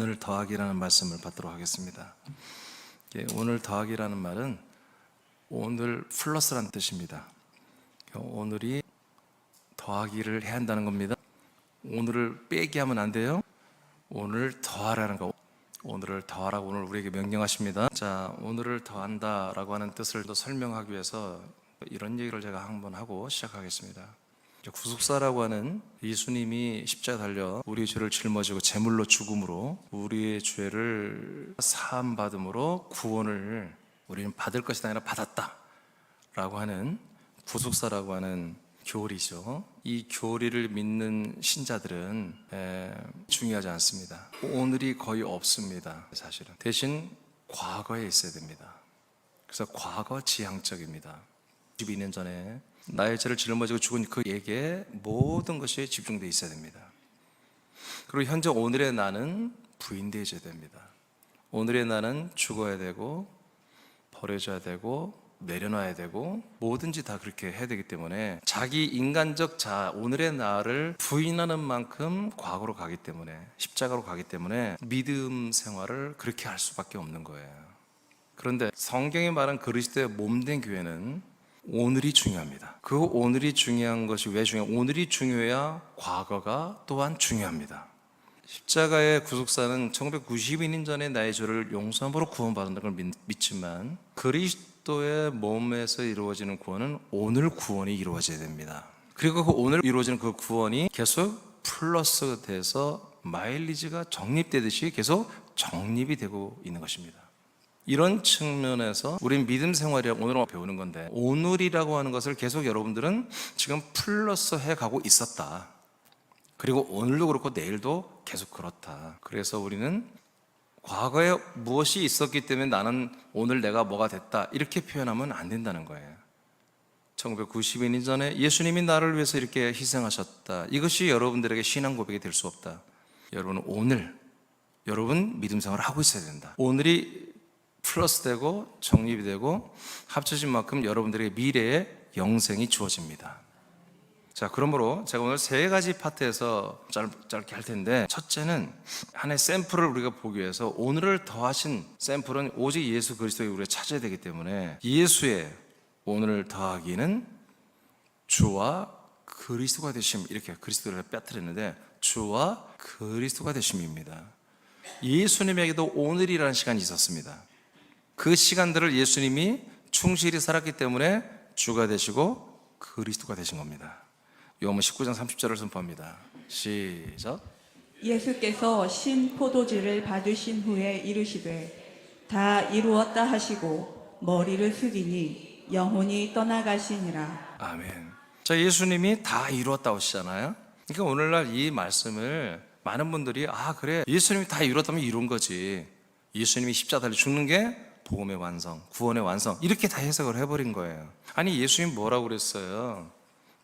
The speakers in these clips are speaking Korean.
오늘 더하기라는 말씀을 받도록 하겠습니다. 오늘 더하기라는 말은 오늘 플러스라는 뜻입니다. 오늘이 더하기를 해야 한다는 겁니다. 오늘을 빼기 하면 안 돼요. 오늘 더하라는 거. 오늘을 더하라고 오늘 우리에게 명령하십니다. 자, 오늘을 더한다라고 하는 뜻을 더 설명하기 위해서 이런 얘기를 제가 한번 하고 시작하겠습니다. 구속사라고 하는 예수님이 십자가에 달려 우리의 죄를 짊어지고 제물로 죽음으로 우리의 죄를 사함받음으로 구원을 우리는 받을 것이 아니라 받았다 라고 하는 구속사라고 하는 교리죠. 이 교리를 믿는 신자들은 중요하지 않습니다. 오늘이 거의 없습니다. 사실은 대신 과거에 있어야 됩니다. 그래서 과거 지향적입니다. 12년 전에 나의 죄를 짊어지고 죽은 그에게 모든 것이 집중되어 있어야 됩니다. 그리고 현재 오늘의 나는 부인되어야 됩니다. 오늘의 나는 죽어야 되고 버려져야 되고 내려놔야 되고 뭐든지 다 그렇게 해야 되기 때문에 자기 인간적 오늘의 나를 부인하는 만큼 과거로 가기 때문에 십자가로 가기 때문에 믿음 생활을 그렇게 할 수밖에 없는 거예요. 그런데 성경이 말한 그리스도의 몸된 교회는 오늘이 중요합니다. 그 오늘이 중요한 것이 왜 중요해요? 오늘이 중요해야 과거가 또한 중요합니다. 십자가의 구속사는 1992년 전에 나의 죄를 용서함으로 구원받는다는 걸 믿지만 그리스도의 몸에서 이루어지는 구원은 오늘 구원이 이루어져야 됩니다. 그리고 그 오늘 이루어지는 그 구원이 계속 플러스 돼서 마일리지가 적립되듯이 계속 적립이 되고 있는 것입니다. 이런 측면에서 우린 믿음 생활이라고 오늘 배우는 건데 오늘이라고 하는 것을 계속 여러분들은 지금 플러스 해가고 있었다. 그리고 오늘도 그렇고 내일도 계속 그렇다. 그래서 우리는 과거에 무엇이 있었기 때문에 나는 오늘 내가 뭐가 됐다 이렇게 표현하면 안 된다는 거예요. 1992년 전에 예수님이 나를 위해서 이렇게 희생하셨다. 이것이 여러분들에게 신앙 고백이 될 수 없다. 여러분은 오늘 여러분 믿음 생활을 하고 있어야 된다. 오늘이 플러스 되고 정립이 되고 합쳐진 만큼 여러분들에게 미래의 영생이 주어집니다. 자, 그러므로 제가 오늘 세 가지 파트에서 짧게 할 텐데 첫째는 하나의 샘플을 우리가 보기 위해서 오늘을 더하신 샘플은 오직 예수 그리스도에 우리가 찾아야 되기 때문에 예수의 오늘을 더하기는 주와 그리스도가 되심, 이렇게 그리스도를 빼뜨렸는데 주와 그리스도가 되심입니다. 예수님에게도 오늘이라는 시간이 있었습니다. 그 시간들을 예수님이 충실히 살았기 때문에 주가 되시고 그리스도가 되신 겁니다. 요한복음 19장 30절을 선포합니다. 시작. 예수께서 신 포도주를 받으신 후에 이르시되 다 이루었다 하시고 머리를 숙이니 영혼이 떠나가시니라. 아멘. 자, 예수님이 다 이루었다고 하시잖아요. 그러니까 오늘날 이 말씀을 많은 분들이 그래 예수님이 다 이뤘다면 이룬 거지, 예수님이 십자가 달려 죽는 게 복음의 완성, 구원의 완성, 이렇게 다 해석을 해버린 거예요. 아니 예수님 뭐라고 그랬어요?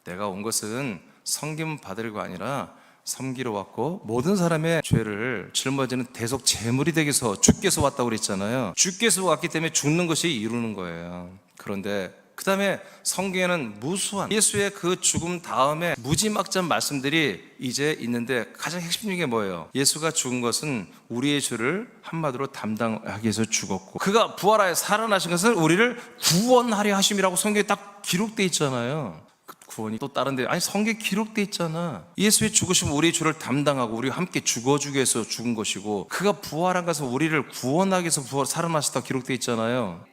내가 온 것은 섬김 받으려고 아니라 섬기러 왔고 모든 사람의 죄를 짊어지는 대속 제물이 되기 위해서 주께서 왔다고 그랬잖아요. 주께서 왔기 때문에 죽는 것이 이루는 거예요. 그런데 그 다음에 성경에는 무수한 예수의 그 죽음 다음에 무지막지한 말씀들이 이제 있는데 가장 핵심적인 게 뭐예요? 예수가 죽은 것은 우리의 죄를 한마디로 담당하기 위해서 죽었고 그가 부활하여 살아나신 것은 우리를 구원하려 하심이라고 성경에 딱 기록되어 있잖아요. 그 구원이 또 다른데 성경에 기록되어 있잖아. 예수의 죽으심은 우리의 죄를 담당하고 우리가 함께 죽어주기 위해서 죽은 것이고 그가 부활한 것은 우리를 구원하기 위해서 살아나셨다고 기록되어 있잖아요.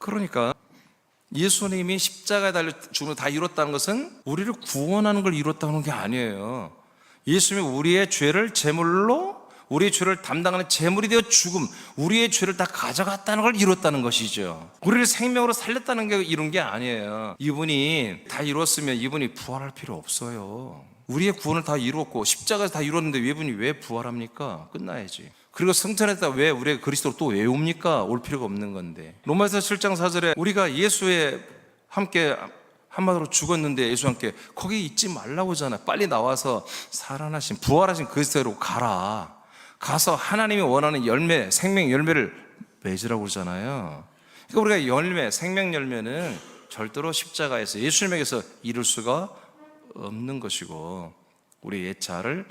그러니까 예수님이 십자가에 달려 죽음을 다 이뤘다는 것은 우리를 구원하는 걸 이뤘다는 게 아니에요. 예수님이 우리의 죄를 제물로 우리의 죄를 담당하는 제물이 되어 죽음, 우리의 죄를 다 가져갔다는 걸 이뤘다는 것이죠. 우리를 생명으로 살렸다는 게 이룬 게 아니에요. 이분이 다 이뤘으면 이분이 부활할 필요 없어요. 우리의 구원을 다 이루었고 십자가에서 다 이뤘는데 이분이 왜 부활합니까? 끝나야지. 그리고 승천했다 왜 우리가 그리스도로 또 왜 옵니까? 올 필요가 없는 건데. 로마서 7장 4절에 우리가 예수에 함께 한마디로 죽었는데 예수와 함께 거기 있지 말라고 하잖아. 빨리 나와서 살아나신 부활하신 그리스도로 가라. 가서 하나님이 원하는 열매, 생명 열매를 맺으라고 그러잖아요. 그러니까 우리가 열매, 생명 열매는 절대로 십자가에서 예수님에게서 이룰 수가 없는 것이고 우리 옛 자를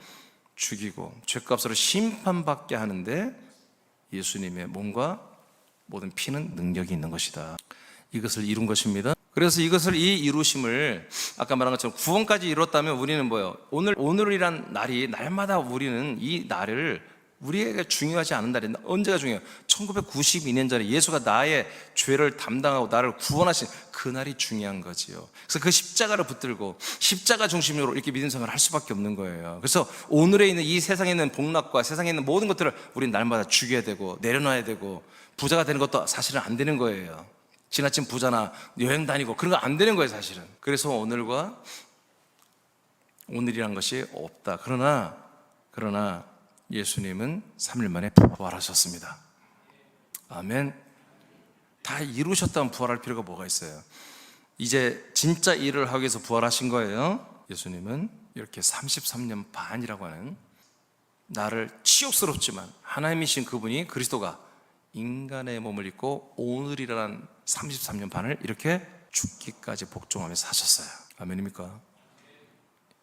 죽이고 죄값으로 심판받게 하는데 예수님의 몸과 모든 피는 능력이 있는 것이다. 이것을 이룬 것입니다. 그래서 이 이루심을 아까 말한 것처럼 구원까지 이뤘다면 우리는 뭐예요? 오늘이란 날이 날마다 우리는 이 날을 우리에게 중요하지 않은 날이 언제가 중요해요? 1992년 전에 예수가 나의 죄를 담당하고 나를 구원하신 그 날이 중요한 거지요. 그래서 그 십자가를 붙들고 십자가 중심으로 이렇게 믿음 생활을 할 수밖에 없는 거예요. 그래서 오늘에 있는 이 세상에 있는 복락과 세상에 있는 모든 것들을 우리는 날마다 죽여야 되고 내려놔야 되고 부자가 되는 것도 사실은 안 되는 거예요. 지나친 부자나 여행 다니고 그런 거 안 되는 거예요, 사실은. 그래서 오늘이란 것이 없다. 그러나 예수님은 3일 만에 부활하셨습니다. 아멘. 다 이루셨다면 부활할 필요가 뭐가 있어요? 이제 진짜 일을 하기 위해서 부활하신 거예요. 예수님은 이렇게 33년 반이라고 하는 나를 치욕스럽지만 하나님이신 그분이 그리스도가 인간의 몸을 입고 오늘이라는 33년 반을 이렇게 죽기까지 복종하며 사셨어요. 아멘입니까?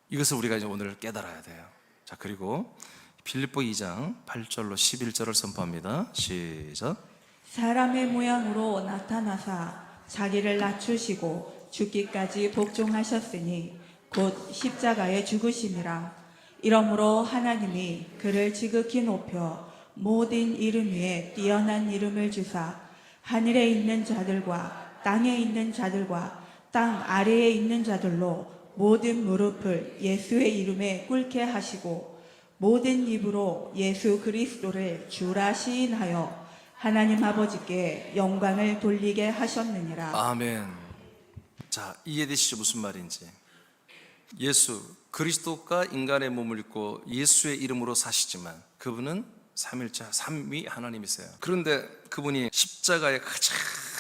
이것을 우리가 이제 오늘 깨달아야 돼요. 자, 그리고 빌립보 2장 8절로 11절을 선포합니다. 시작. 사람의 모양으로 나타나사 자기를 낮추시고 죽기까지 복종하셨으니 곧 십자가에 죽으심이라. 이러므로 하나님이 그를 지극히 높여 모든 이름 위에 뛰어난 이름을 주사 하늘에 있는 자들과 땅에 있는 자들과 땅 아래에 있는 자들로 모든 무릎을 예수의 이름에 꿇게 하시고 모든 입으로 예수 그리스도를 주라 시인하여 하나님 아버지께 영광을 돌리게 하셨느니라. 아멘. 자, 이해되시죠? 무슨 말인지. 예수 그리스도가 인간의 몸을 입고 예수의 이름으로 사시지만 그분은 삼일체 삼위 하나님이세요. 그런데 그분이 십자가에 가장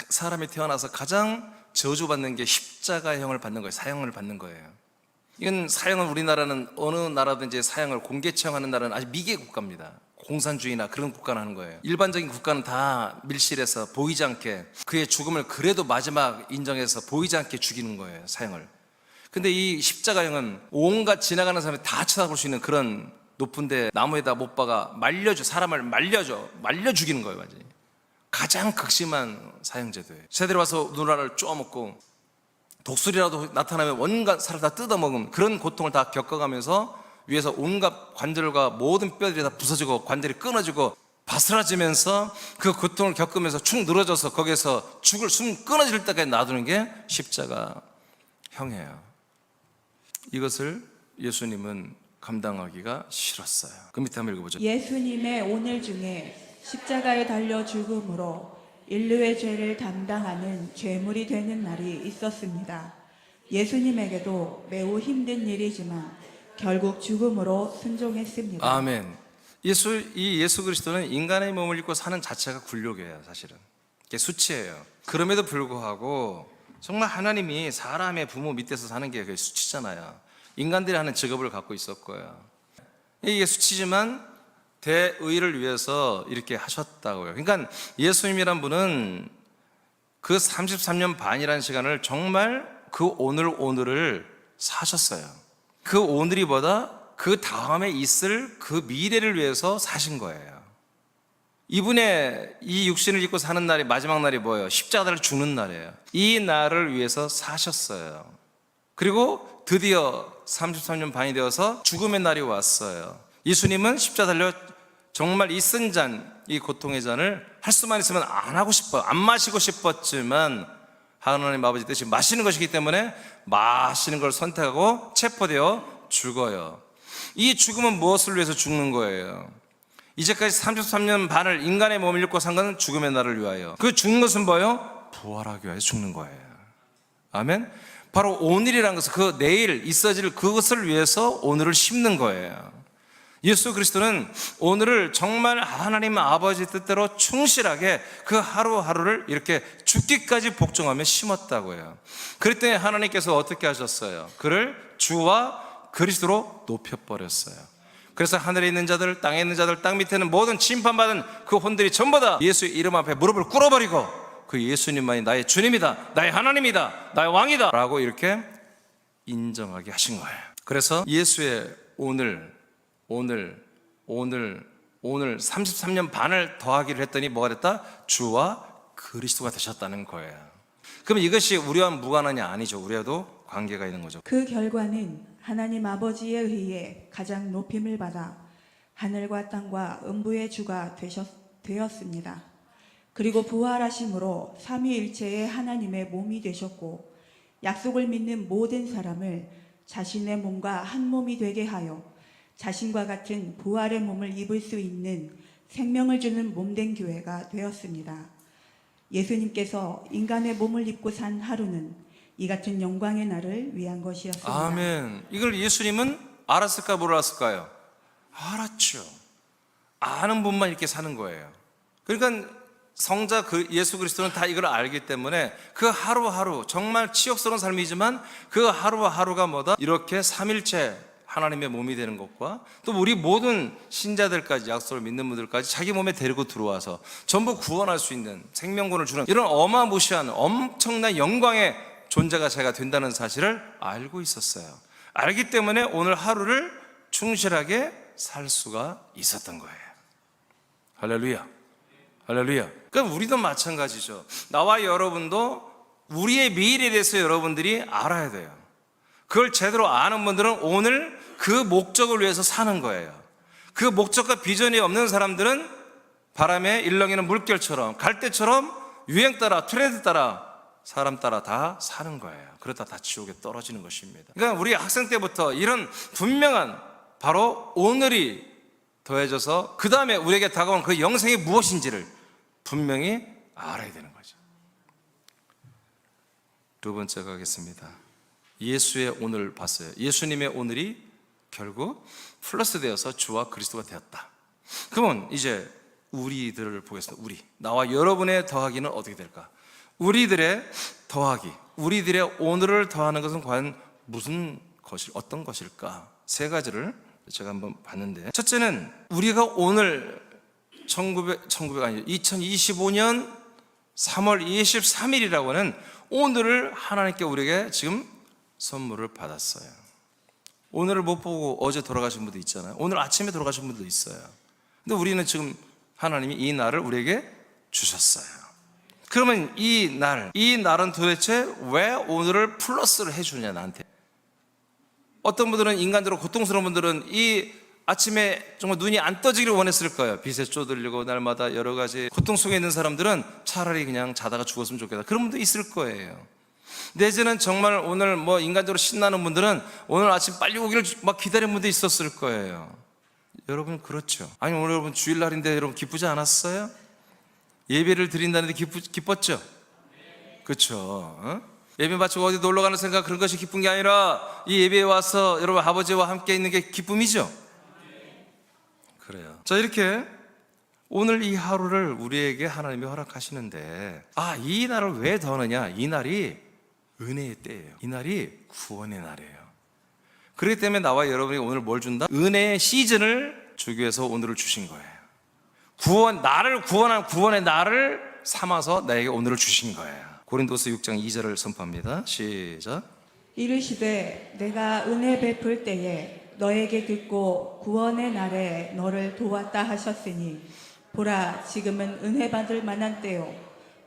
사람이 태어나서 가장 저주받는 게 십자가형을 받는 거예요. 사형을 받는 거예요. 이건 사형은 우리나라는 어느 나라든지 사형을 공개 처형하는 나라는 아주 미개 국가입니다. 공산주의나 그런 국가는 하는 거예요. 일반적인 국가는 다 밀실해서 보이지 않게 그의 죽음을 그래도 마지막 인정해서 보이지 않게 죽이는 거예요. 사형을. 근데 이 십자가형은 온갖 지나가는 사람이 다 쳐다볼 수 있는 그런 높은데 나무에다 못 박아 사람을 말려 죽이는 거예요. 완전히. 가장 극심한 사형제도예요. 새들이 와서 누나를 쪼아먹고 독수리라도 나타나면 온갖 살을 다 뜯어먹은 그런 고통을 다 겪어가면서 위에서 온갖 관절과 모든 뼈들이 다 부서지고 관절이 끊어지고 바스라지면서 그 고통을 겪으면서 축 늘어져서 거기에서 숨 끊어질 때까지 놔두는 게 십자가형이에요. 이것을 예수님은 감당하기가 싫었어요. 그 밑에 한번 읽어보죠. 예수님의 오늘 중에 십자가에 달려 죽음으로 인류의 죄를 담당하는 죄물이 되는 날이 있었습니다. 예수님에게도 매우 힘든 일이지만 결국 죽음으로 순종했습니다. 아멘. 예수 그리스도는 인간의 몸을 입고 사는 자체가 굴욕이에요. 사실은 이게 수치예요. 그럼에도 불구하고 정말 하나님이 사람의 부모 밑에서 사는 게 그게 수치잖아요. 인간들이 하는 직업을 갖고 있었고요. 이게 수치지만 대의를 위해서 이렇게 하셨다고요. 그러니까 예수님이란 분은 그 33년 반이라는 시간을 정말 그 오늘을 사셨어요. 그 오늘이 보다 그 다음에 있을 그 미래를 위해서 사신 거예요. 이분의 이 육신을 입고 사는 날이 마지막 날이 뭐예요? 십자가를 죽는 날이에요. 이 날을 위해서 사셨어요. 그리고 드디어 33년 반이 되어서 죽음의 날이 왔어요. 예수님은 십자가 달려 정말 이 쓴 잔, 이 고통의 잔을 할 수만 있으면 안 하고 싶어요. 안 마시고 싶었지만 하나님 아버지 뜻이 마시는 것이기 때문에 마시는 걸 선택하고 체포되어 죽어요. 이 죽음은 무엇을 위해서 죽는 거예요? 이제까지 33년 반을 인간의 몸을 입고 산 것은 죽음의 날을 위하여. 그 죽는 것은 뭐예요? 부활하기 위해서 죽는 거예요. 아멘. 바로 오늘이라는 것은 그 내일 있어질 그것을 위해서 오늘을 심는 거예요. 예수 그리스도는 오늘을 정말 하나님 아버지 뜻대로 충실하게 그 하루하루를 이렇게 죽기까지 복종하며 심었다고 해요. 그랬더니 하나님께서 어떻게 하셨어요? 그를 주와 그리스도로 높여버렸어요. 그래서 하늘에 있는 자들, 땅에 있는 자들, 땅 밑에 있는 모든 심판받은 그 혼들이 전부 다 예수의 이름 앞에 무릎을 꿇어버리고 그 예수님만이 나의 주님이다, 나의 하나님이다, 나의 왕이다 라고 이렇게 인정하게 하신 거예요. 그래서 예수의 오늘 33년 반을 더하기를 했더니 뭐가 됐다? 주와 그리스도가 되셨다는 거예요. 그럼 이것이 우리와 무관하냐? 아니죠. 우리와도 관계가 있는 거죠. 그 결과는 하나님 아버지에 의해 가장 높임을 받아 하늘과 땅과 음부의 주가 되었습니다. 그리고 부활하심으로 삼위일체의 하나님의 몸이 되셨고 약속을 믿는 모든 사람을 자신의 몸과 한 몸이 되게 하여 자신과 같은 부활의 몸을 입을 수 있는 생명을 주는 몸된 교회가 되었습니다. 예수님께서 인간의 몸을 입고 산 하루는 이 같은 영광의 날을 위한 것이었습니다. 아멘. 이걸 예수님은 알았을까 몰랐을까요? 알았죠. 아는 분만 이렇게 사는 거예요. 그러니까 성자 그 예수 그리스도는 다 이걸 알기 때문에 그 하루하루 정말 치욕스러운 삶이지만 그 하루하루가 뭐다? 이렇게 삼일체 하나님의 몸이 되는 것과 또 우리 모든 신자들까지 약속을 믿는 분들까지 자기 몸에 데리고 들어와서 전부 구원할 수 있는 생명권을 주는 이런 어마무시한 엄청난 영광의 존재가 제가 된다는 사실을 알고 있었어요. 알기 때문에 오늘 하루를 충실하게 살 수가 있었던 거예요. 할렐루야. 할렐루야. 그럼 우리도 마찬가지죠. 나와 여러분도 우리의 미래에 대해서 여러분들이 알아야 돼요. 그걸 제대로 아는 분들은 오늘 그 목적을 위해서 사는 거예요. 그 목적과 비전이 없는 사람들은 바람에 일렁이는 물결처럼 갈대처럼 유행 따라 트렌드 따라 사람 따라 다 사는 거예요. 그러다 다 지옥에 떨어지는 것입니다. 그러니까 우리 학생 때부터 이런 분명한 바로 오늘이 더해져서 그 다음에 우리에게 다가온 그 영생이 무엇인지를 분명히 알아야 되는 거죠. 두 번째 가겠습니다. 예수의 오늘 봤어요. 예수님의 오늘이 결국 플러스 되어서 주와 그리스도가 되었다. 그러면 이제 우리들을 보겠습니다. 우리 나와 여러분의 더하기는 어떻게 될까? 우리들의 더하기, 우리들의 오늘을 더하는 것은 과연 무슨 것일, 어떤 것일까? 세 가지를 제가 한번 봤는데, 첫째는 우리가 오늘 2025년 3월 23일이라고 하는 오늘을 하나님께 우리에게 지금 선물을 받았어요. 오늘을 못 보고 어제 돌아가신 분도 있잖아요. 오늘 아침에 돌아가신 분도 있어요. 근데 우리는 지금 하나님이 이 날을 우리에게 주셨어요. 그러면 이 날은 도대체 왜 오늘을 플러스를 해주냐, 나한테? 어떤 분들은 인간적으로 고통스러운 분들은 이 아침에 정말 눈이 안 떠지기를 원했을 거예요. 빛에 쪼들리고 날마다 여러 가지 고통 속에 있는 사람들은 차라리 그냥 자다가 죽었으면 좋겠다. 그런 분도 있을 거예요. 내지는 정말 오늘 뭐 인간적으로 신나는 분들은 오늘 아침 빨리 오기를 막 기다리는 분도 있었을 거예요. 여러분 그렇죠? 아니 오늘 여러분 주일날인데 여러분 기쁘지 않았어요? 예배를 드린다는데 기뻤죠? 그렇죠? 어? 예배 마치고 어디 놀러 가는 생각 그런 것이 기쁜 게 아니라 이 예배에 와서 여러분 아버지와 함께 있는 게 기쁨이죠? 그래요. 자, 이렇게 오늘 이 하루를 우리에게 하나님이 허락하시는데, 이 날을 왜 더느냐? 이 날이 은혜의 때예요. 이 날이 구원의 날이에요. 그렇기 때문에 나와 여러분이 오늘 뭘 준다? 은혜의 시즌을 주기 위해서 오늘을 주신 거예요. 나를 구원한 구원의 날을 삼아서 나에게 오늘을 주신 거예요. 고린도서 6장 2절을 선포합니다. 시작. 이르시되 내가 은혜 베풀 때에 너에게 듣고 구원의 날에 너를 도왔다 하셨으니 보라 지금은 은혜 받을 만한 때요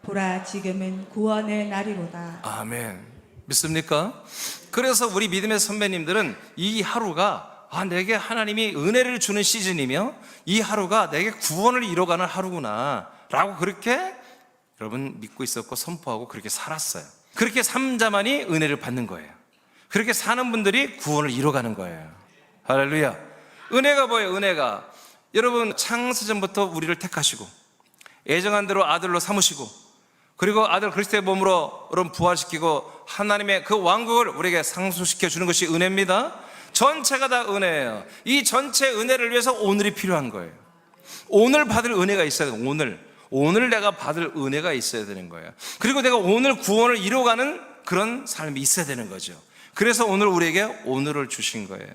보라 지금은 구원의 날이로다. 아멘. 믿습니까? 그래서 우리 믿음의 선배님들은 이 하루가 내게 하나님이 은혜를 주는 시즌이며 이 하루가 내게 구원을 이뤄가는 하루구나 라고 그렇게 여러분 믿고 있었고 선포하고 그렇게 살았어요. 그렇게 삼자만이 은혜를 받는 거예요. 그렇게 사는 분들이 구원을 이뤄가는 거예요. 할렐루야. 은혜가 뭐예요? 은혜가 여러분 창세전부터 우리를 택하시고 애정한 대로 아들로 삼으시고 그리고 아들 그리스도의 몸으로 여러분 부활시키고 하나님의 그 왕국을 우리에게 상속시켜 주는 것이 은혜입니다. 전체가 다 은혜예요. 이 전체 은혜를 위해서 오늘이 필요한 거예요. 오늘 받을 은혜가 있어야 돼요. 오늘 내가 받을 은혜가 있어야 되는 거예요. 그리고 내가 오늘 구원을 이뤄가는 그런 삶이 있어야 되는 거죠. 그래서 오늘 우리에게 오늘을 주신 거예요.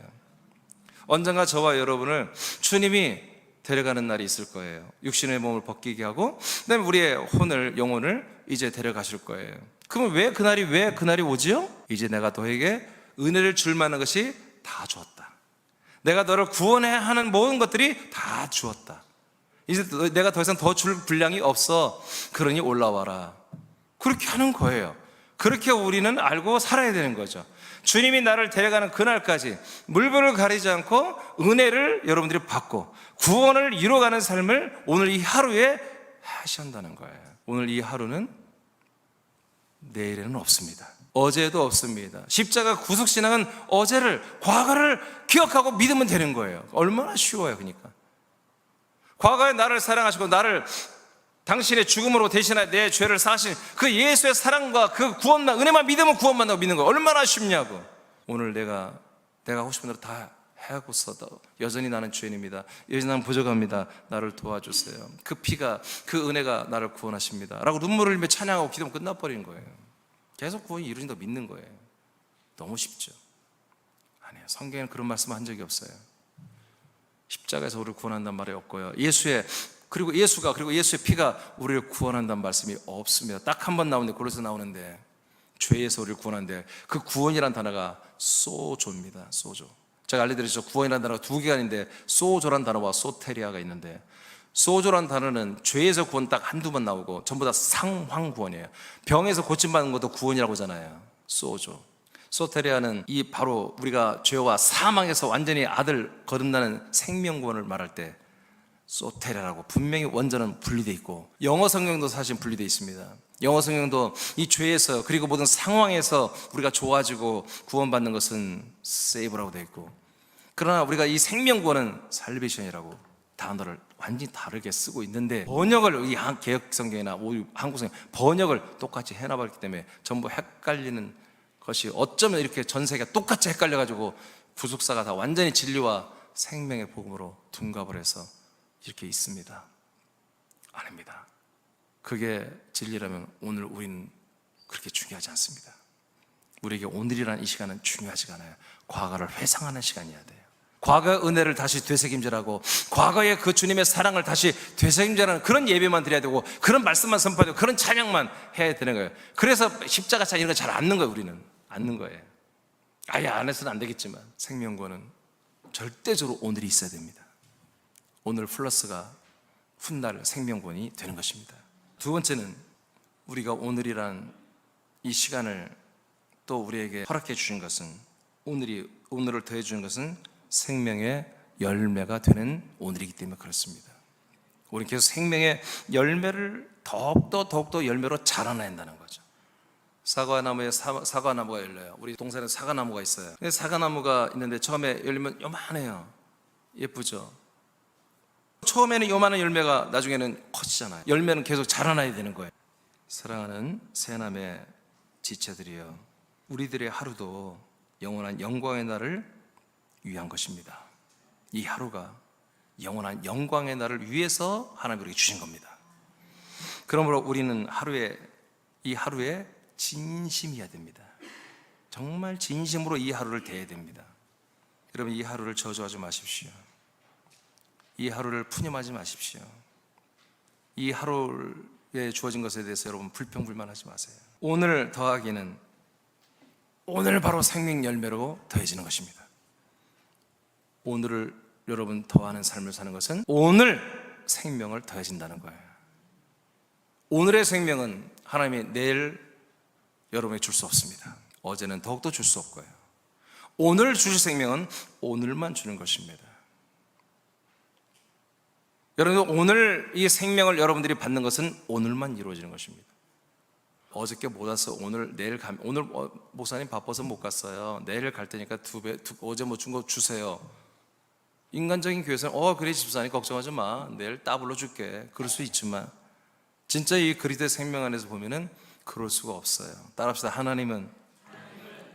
언젠가 저와 여러분을 주님이 데려가는 날이 있을 거예요. 육신의 몸을 벗기게 하고 그다음에 우리의 혼을 영혼을 이제 데려가실 거예요. 그러면 왜 그날이 오지요? 이제 내가 너에게 은혜를 줄 만한 것이 다 주었다. 내가 너를 구원해야 하는 모든 것들이 다 주었다. 이제 내가 더 이상 더 줄 분량이 없어. 그러니 올라와라. 그렇게 하는 거예요. 그렇게 우리는 알고 살아야 되는 거죠. 주님이 나를 데려가는 그날까지 물불을 가리지 않고 은혜를 여러분들이 받고 구원을 이루어가는 삶을 오늘 이 하루에 하신다는 거예요. 오늘 이 하루는 내일에는 없습니다. 어제도 없습니다. 십자가 구속신앙은 어제를, 과거를 기억하고 믿으면 되는 거예요. 얼마나 쉬워요. 그러니까 과거에 나를 사랑하시고 나를 당신의 죽음으로 대신해 내 죄를 사하신 그 예수의 사랑과 그 구원만, 은혜만 믿으면 구원만다고 믿는 거예요. 얼마나 쉽냐고. 오늘 내가 하고 싶은 대로 다 하고서도 여전히 나는 죄인입니다. 여전히 나는 부족합니다. 나를 도와주세요. 그 피가, 그 은혜가 나를 구원하십니다 라고 눈물을 흘리며 찬양하고 기도하면 끝나버리는 거예요. 계속 구원이 이루어진다고 믿는 거예요. 너무 쉽죠. 아니에요. 성경에는 그런 말씀 한 적이 없어요. 십자가에서 우리를 구원한다는 말이 없고요. 그리고 예수의 피가 우리를 구원한다는 말씀이 없습니다. 딱 한 번 나오는데, 그래서 나오는데, 죄에서 우리를 구원하는데, 그 구원이라는 단어가 소조입니다. 소조. 제가 알려드렸죠. 구원이라는 단어가 두 개가 있는데, 소조라는 단어와 소테리아가 있는데, 소조라는 단어는 죄에서 구원 딱 한두 번 나오고, 전부 다 상황 구원이에요. 병에서 고침받는 것도 구원이라고 하잖아요. 소조. 소테리아는 이 바로 우리가 죄와 사망에서 완전히 아들 거듭나는 생명구원을 말할 때 소테리아라고 분명히 원전은 분리되어 있고, 영어 성경도 사실 분리되어 있습니다. 영어 성경도 이 죄에서 그리고 모든 상황에서 우리가 좋아지고 구원받는 것은 save라고 되어 있고, 그러나 우리가 이 생명구원은 salvation이라고 단어를 완전히 다르게 쓰고 있는데, 번역을 이 개역 성경이나 한국 성경 번역을 똑같이 해놔버렸기 때문에 전부 헷갈리는 것이, 어쩌면 이렇게 전 세계가 똑같이 헷갈려가지고 구속사가 다 완전히 진리와 생명의 복음으로 둔갑을 해서 이렇게 있습니다. 아닙니다. 그게 진리라면 오늘 우리는 그렇게 중요하지 않습니다. 우리에게 오늘이라는 이 시간은 중요하지가 않아요. 과거를 회상하는 시간이어야 돼요. 과거의 은혜를 다시 되새김질하고, 과거의 그 주님의 사랑을 다시 되새김질하는 그런 예배만 드려야 되고, 그런 말씀만 선포해야 되고, 그런 찬양만 해야 되는 거예요. 그래서 십자가 찬양 이런 거 잘 않는 거예요. 우리는 않는 거예요. 아예 안 해서는 안 되겠지만, 생명구원은 절대적으로 오늘이 있어야 됩니다. 오늘 플러스가 훗날 생명구원이 되는 것입니다. 두 번째는, 우리가 오늘이란 이 시간을 또 우리에게 허락해 주신 것은, 오늘을 더해 주는 것은 생명의 열매가 되는 오늘이기 때문에 그렇습니다. 우리는 계속 생명의 열매를 더욱더 열매로 자라나야 한다는 거죠. 사과나무에 사과나무가 열려요. 우리 동산에 사과나무가 있어요. 사과나무가 있는데 처음에 열리면 요만해요. 예쁘죠? 처음에는 요만한 열매가 나중에는 커지잖아요. 열매는 계속 자라나야 되는 거예요. 사랑하는 새남의 지체들이여, 우리들의 하루도 영원한 영광의 날을 위한 것입니다. 이 하루가 영원한 영광의 날을 위해서 하나님이 우리에게 주신 겁니다. 그러므로 우리는 이 하루에 진심이어야 됩니다. 정말 진심으로 이 하루를 대해야 됩니다. 여러분, 이 하루를 저주하지 마십시오. 이 하루를 푸념하지 마십시오. 이 하루에 주어진 것에 대해서 여러분 불평불만하지 마세요. 오늘 더하기는 오늘 바로 생명 열매로 더해지는 것입니다. 오늘을 여러분 더하는 삶을 사는 것은 오늘 생명을 더해진다는 거예요. 오늘의 생명은 하나님이 내일 여러분에게 줄 수 없습니다. 어제는 더욱더 줄 수 없고요. 오늘 주실 생명은 오늘만 주는 것입니다. 여러분, 오늘 이 생명을 여러분들이 받는 것은 오늘만 이루어지는 것입니다. 어저께 못 와서 내일 가면, 오늘 목사님 바빠서 못 갔어요. 내일 갈 테니까 어제 뭐 준 거 주세요. 인간적인 교회에서는 그래 집사님 걱정하지 마, 내일 따블로 줄게, 그럴 수 있지만 진짜 이 그리스도의 생명 안에서 보면은 그럴 수가 없어요. 따라합시다. 하나님은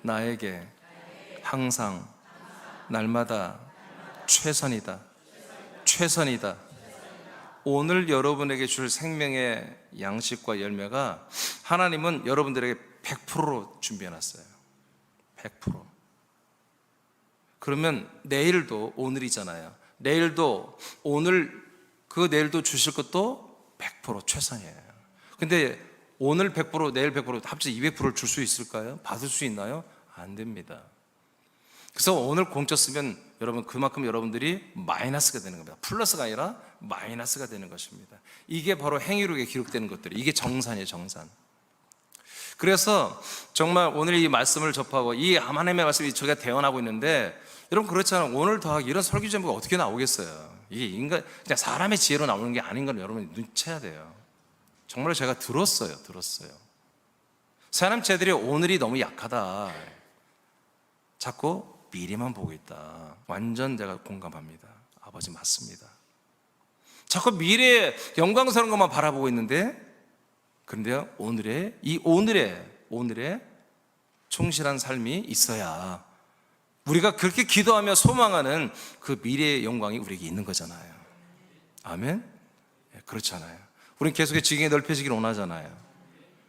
나에게 항상 날마다 최선이다. 오늘 여러분에게 줄 생명의 양식과 열매가 하나님은 여러분들에게 100%로 준비해놨어요. 100%. 그러면 내일도 오늘이잖아요. 내일도 내일도 주실 것도 100% 최선이에요. 근데 오늘 100%, 내일 100% 합쳐서 200%를 줄 수 있을까요? 받을 수 있나요? 안 됩니다. 그래서 오늘 공짜 쓰면 여러분 그만큼 여러분들이 마이너스가 되는 겁니다. 플러스가 아니라 마이너스가 되는 것입니다. 이게 바로 행위록에 기록되는 것들이, 이게 정산이에요, 정산. 그래서 정말 오늘 이 말씀을 접하고 이 하나님의 말씀이 저희가 대언하고 있는데, 여러분 그렇잖아요. 오늘 더하기 이런 설교 제목이 어떻게 나오겠어요? 이게 인간 그냥 사람의 지혜로 나오는 게 아닌 걸 여러분이 눈치채야 돼요. 정말 제가 들었어요. 사람 쟤들이 오늘이 너무 약하다, 자꾸 미래만 보고 있다. 완전 제가 공감합니다. 아버지 맞습니다. 자꾸 미래의 영광스러운 것만 바라보고 있는데, 그런데 오늘의 충실한 삶이 있어야 우리가 그렇게 기도하며 소망하는 그 미래의 영광이 우리에게 있는 거잖아요. 아멘? 그렇잖아요. 우리는 계속해서 지경이 넓혀지기를 원하잖아요.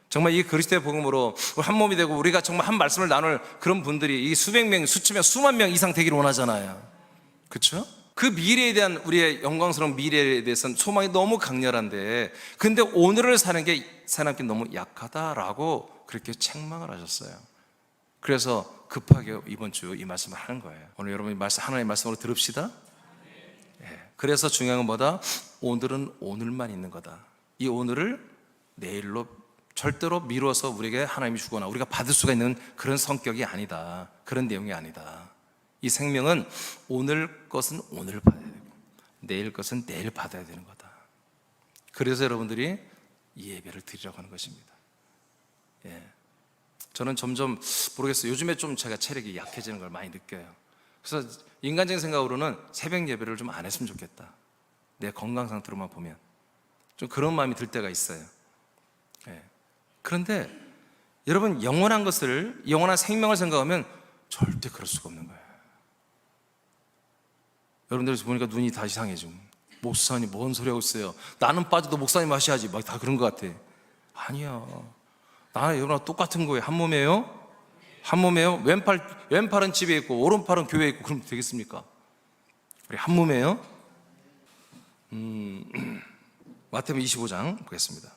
정말 이 그리스도의 복음으로 한 몸이 되고 우리가 정말 한 말씀을 나눌 그런 분들이 이 수백 명, 수천 명, 수만 명 이상 되기를 원하잖아요. 그렇죠? 그 미래에 대한 우리의 영광스러운 미래에 대해서는 소망이 너무 강렬한데, 근데 오늘을 사는 게 사람께 너무 약하다라고 그렇게 책망을 하셨어요. 그래서 급하게 이번 주 이 말씀을 하는 거예요. 오늘 여러분이 하나님의 말씀으로 들읍시다. 그래서 중요한 건 뭐다? 오늘은 오늘만 있는 거다. 이 오늘을 내일로 절대로 미뤄서 우리에게 하나님이 주거나 우리가 받을 수가 있는 그런 성격이 아니다. 그런 내용이 아니다. 이 생명은 오늘 것은 오늘 받아야 되고 내일 것은 내일 받아야 되는 거다. 그래서 여러분들이 이 예배를 드리라고 하는 것입니다. 저는 점점 모르겠어요. 요즘에 좀 제가 체력이 약해지는 걸 많이 느껴요. 그래서 인간적인 생각으로는 새벽 예배를 좀 안 했으면 좋겠다. 내 건강 상태로만 보면 좀 그런 마음이 들 때가 있어요. 그런데 여러분, 영원한 생명을 생각하면 절대 그럴 수가 없는 거예요. 여러분들 보니까 눈이 다 이상해. 지금 목사님 뭔 소리 하고 있어요? 나는 빠져도 목사님 하셔야지, 막 다 그런 것 같아. 아니야, 나는 여러분하고 똑같은 거예요. 한 몸이에요. 한 몸이에요. 왼팔은 집에 있고 오른팔은 교회에 있고, 그럼 되겠습니까? 우리 한 몸이에요. 마태복음 25장 보겠습니다.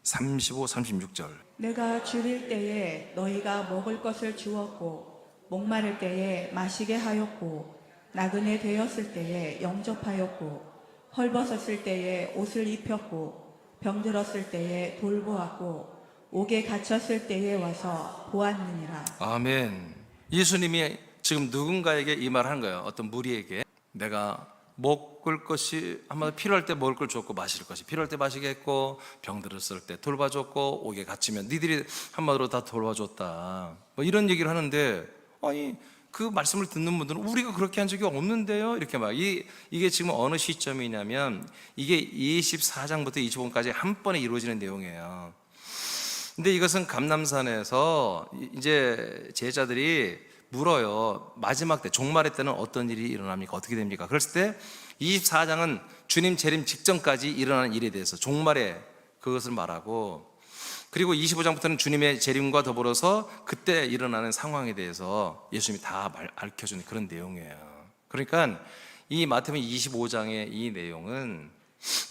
35, 36절. 내가 줄일 때에 너희가 먹을 것을 주었고, 목마를 때에 마시게 하였고, 나그네 되었을 때에 영접하였고, 헐벗었을 때에 옷을 입혔고, 병들었을 때에 돌보았고, 옥에 갇혔을 때에 와서 보았느니라. 아멘. 예수님이 지금 누군가에게 이 말을 하는 거예요. 어떤 무리에게 내가 먹을 것이 한마디로 필요할 때 먹을 걸 줬고, 마실 것이 필요할 때 마시게 했고, 병들었을 때 돌봐줬고, 옥에 갇히면 니들이 한마디로 다 돌봐줬다, 뭐 이런 얘기를 하는데, 아니 그 말씀을 듣는 분들은 우리가 그렇게 한 적이 없는데요, 이렇게 막. 이게 지금 어느 시점이냐면 이게 24장부터 25장까지 한 번에 이루어지는 내용이에요. 근데 이것은 감람산에서 이제 제자들이 물어요. 마지막 때, 종말의 때는 어떤 일이 일어납니까? 어떻게 됩니까? 그랬을 때 24장은 주님 재림 직전까지 일어나는 일에 대해서 종말에 그것을 말하고, 그리고 25장부터는 주님의 재림과 더불어서 그때 일어나는 상황에 대해서 예수님이 다 알려주는 그런 내용이에요. 그러니까 이 마태복음 25장의 이 내용은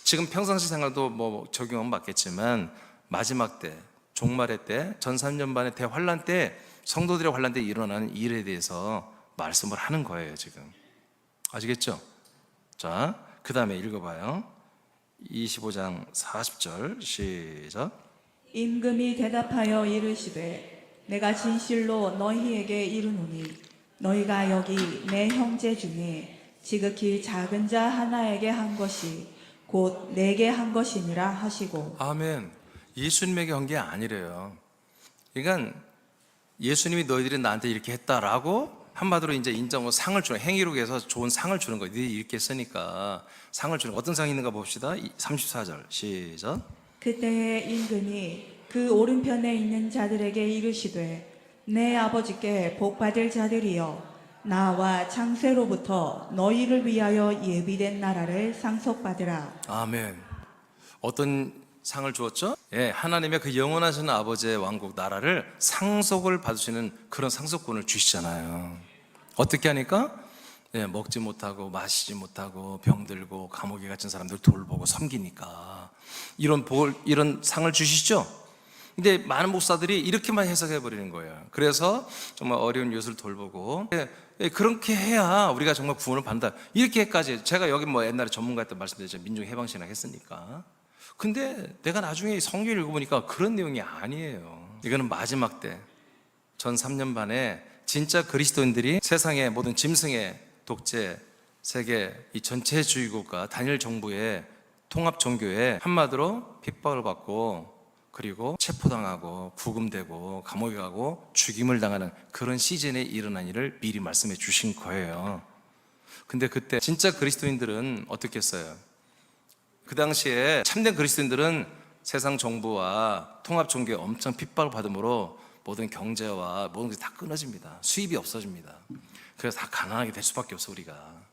지금 평상시 생활도 뭐 적용은 맞겠지만, 마지막 때, 종말의 때, 전산년반의 대환란 때, 성도들의 환란 때 일어나는 일에 대해서 말씀을 하는 거예요 지금. 아시겠죠? 자, 그 다음에 읽어봐요. 25장 40절 시작. 임금이 대답하여 이르시되 내가 진실로 너희에게 이르노니 너희가 여기 내 형제 중에 지극히 작은 자 하나에게 한 것이 곧 내게 한 것이니라 하시고. 아멘. 예수님에게 한 게 아니래요. 그러니까 예수님이 너희들이 나한테 이렇게 했다라고 한마디로 이제 인정하고 상을 주는, 행위록에서 좋은 상을 주는 거예요. 너희들이 이렇게 했으니까 상을 주는 거. 어떤 상이 있는가 봅시다. 34절 시작. 그때에 임금이 그 오른편에 있는 자들에게 이르시되 내 아버지께 복받을 자들이여, 나와 창세로부터 너희를 위하여 예비된 나라를 상속받으라. 아멘. 어떤 상을 주었죠? 하나님의 그 영원하신 아버지의 왕국 나라를 상속을 받으시는 그런 상속권을 주시잖아요. 어떻게 하니까? 먹지 못하고 마시지 못하고 병들고 감옥에 갇힌 사람들 돌보고 섬기니까 이런 상을 주시죠. 근데 많은 목사들이 이렇게만 해석해 버리는 거예요. 그래서 정말 어려운 이웃을 돌보고 그렇게 해야 우리가 정말 구원을 받는다, 이렇게까지. 제가 여기 뭐 옛날에 전문가였던 말씀드렸죠. 민중해방신학 했으니까. 근데 내가 나중에 성경을 읽어보니까 그런 내용이 아니에요. 이거는 마지막 때 전 3년 반에 진짜 그리스도인들이 세상의 모든 짐승의 독재, 세계 이 전체주의국가 단일 정부의 통합 종교에 한마디로 핍박을 받고, 그리고 체포당하고 구금되고 감옥에 가고 죽임을 당하는 그런 시즌에 일어난 일을 미리 말씀해 주신 거예요. 근데 그때 진짜 그리스도인들은 어떻게 했어요? 그 당시에 참된 그리스도인들은 세상 정부와 통합 종교에 엄청 핍박을 받음으로 모든 경제와 모든 것이 다 끊어집니다. 수입이 없어집니다. 그래서 다 가난하게 될 수밖에 없어, 우리가.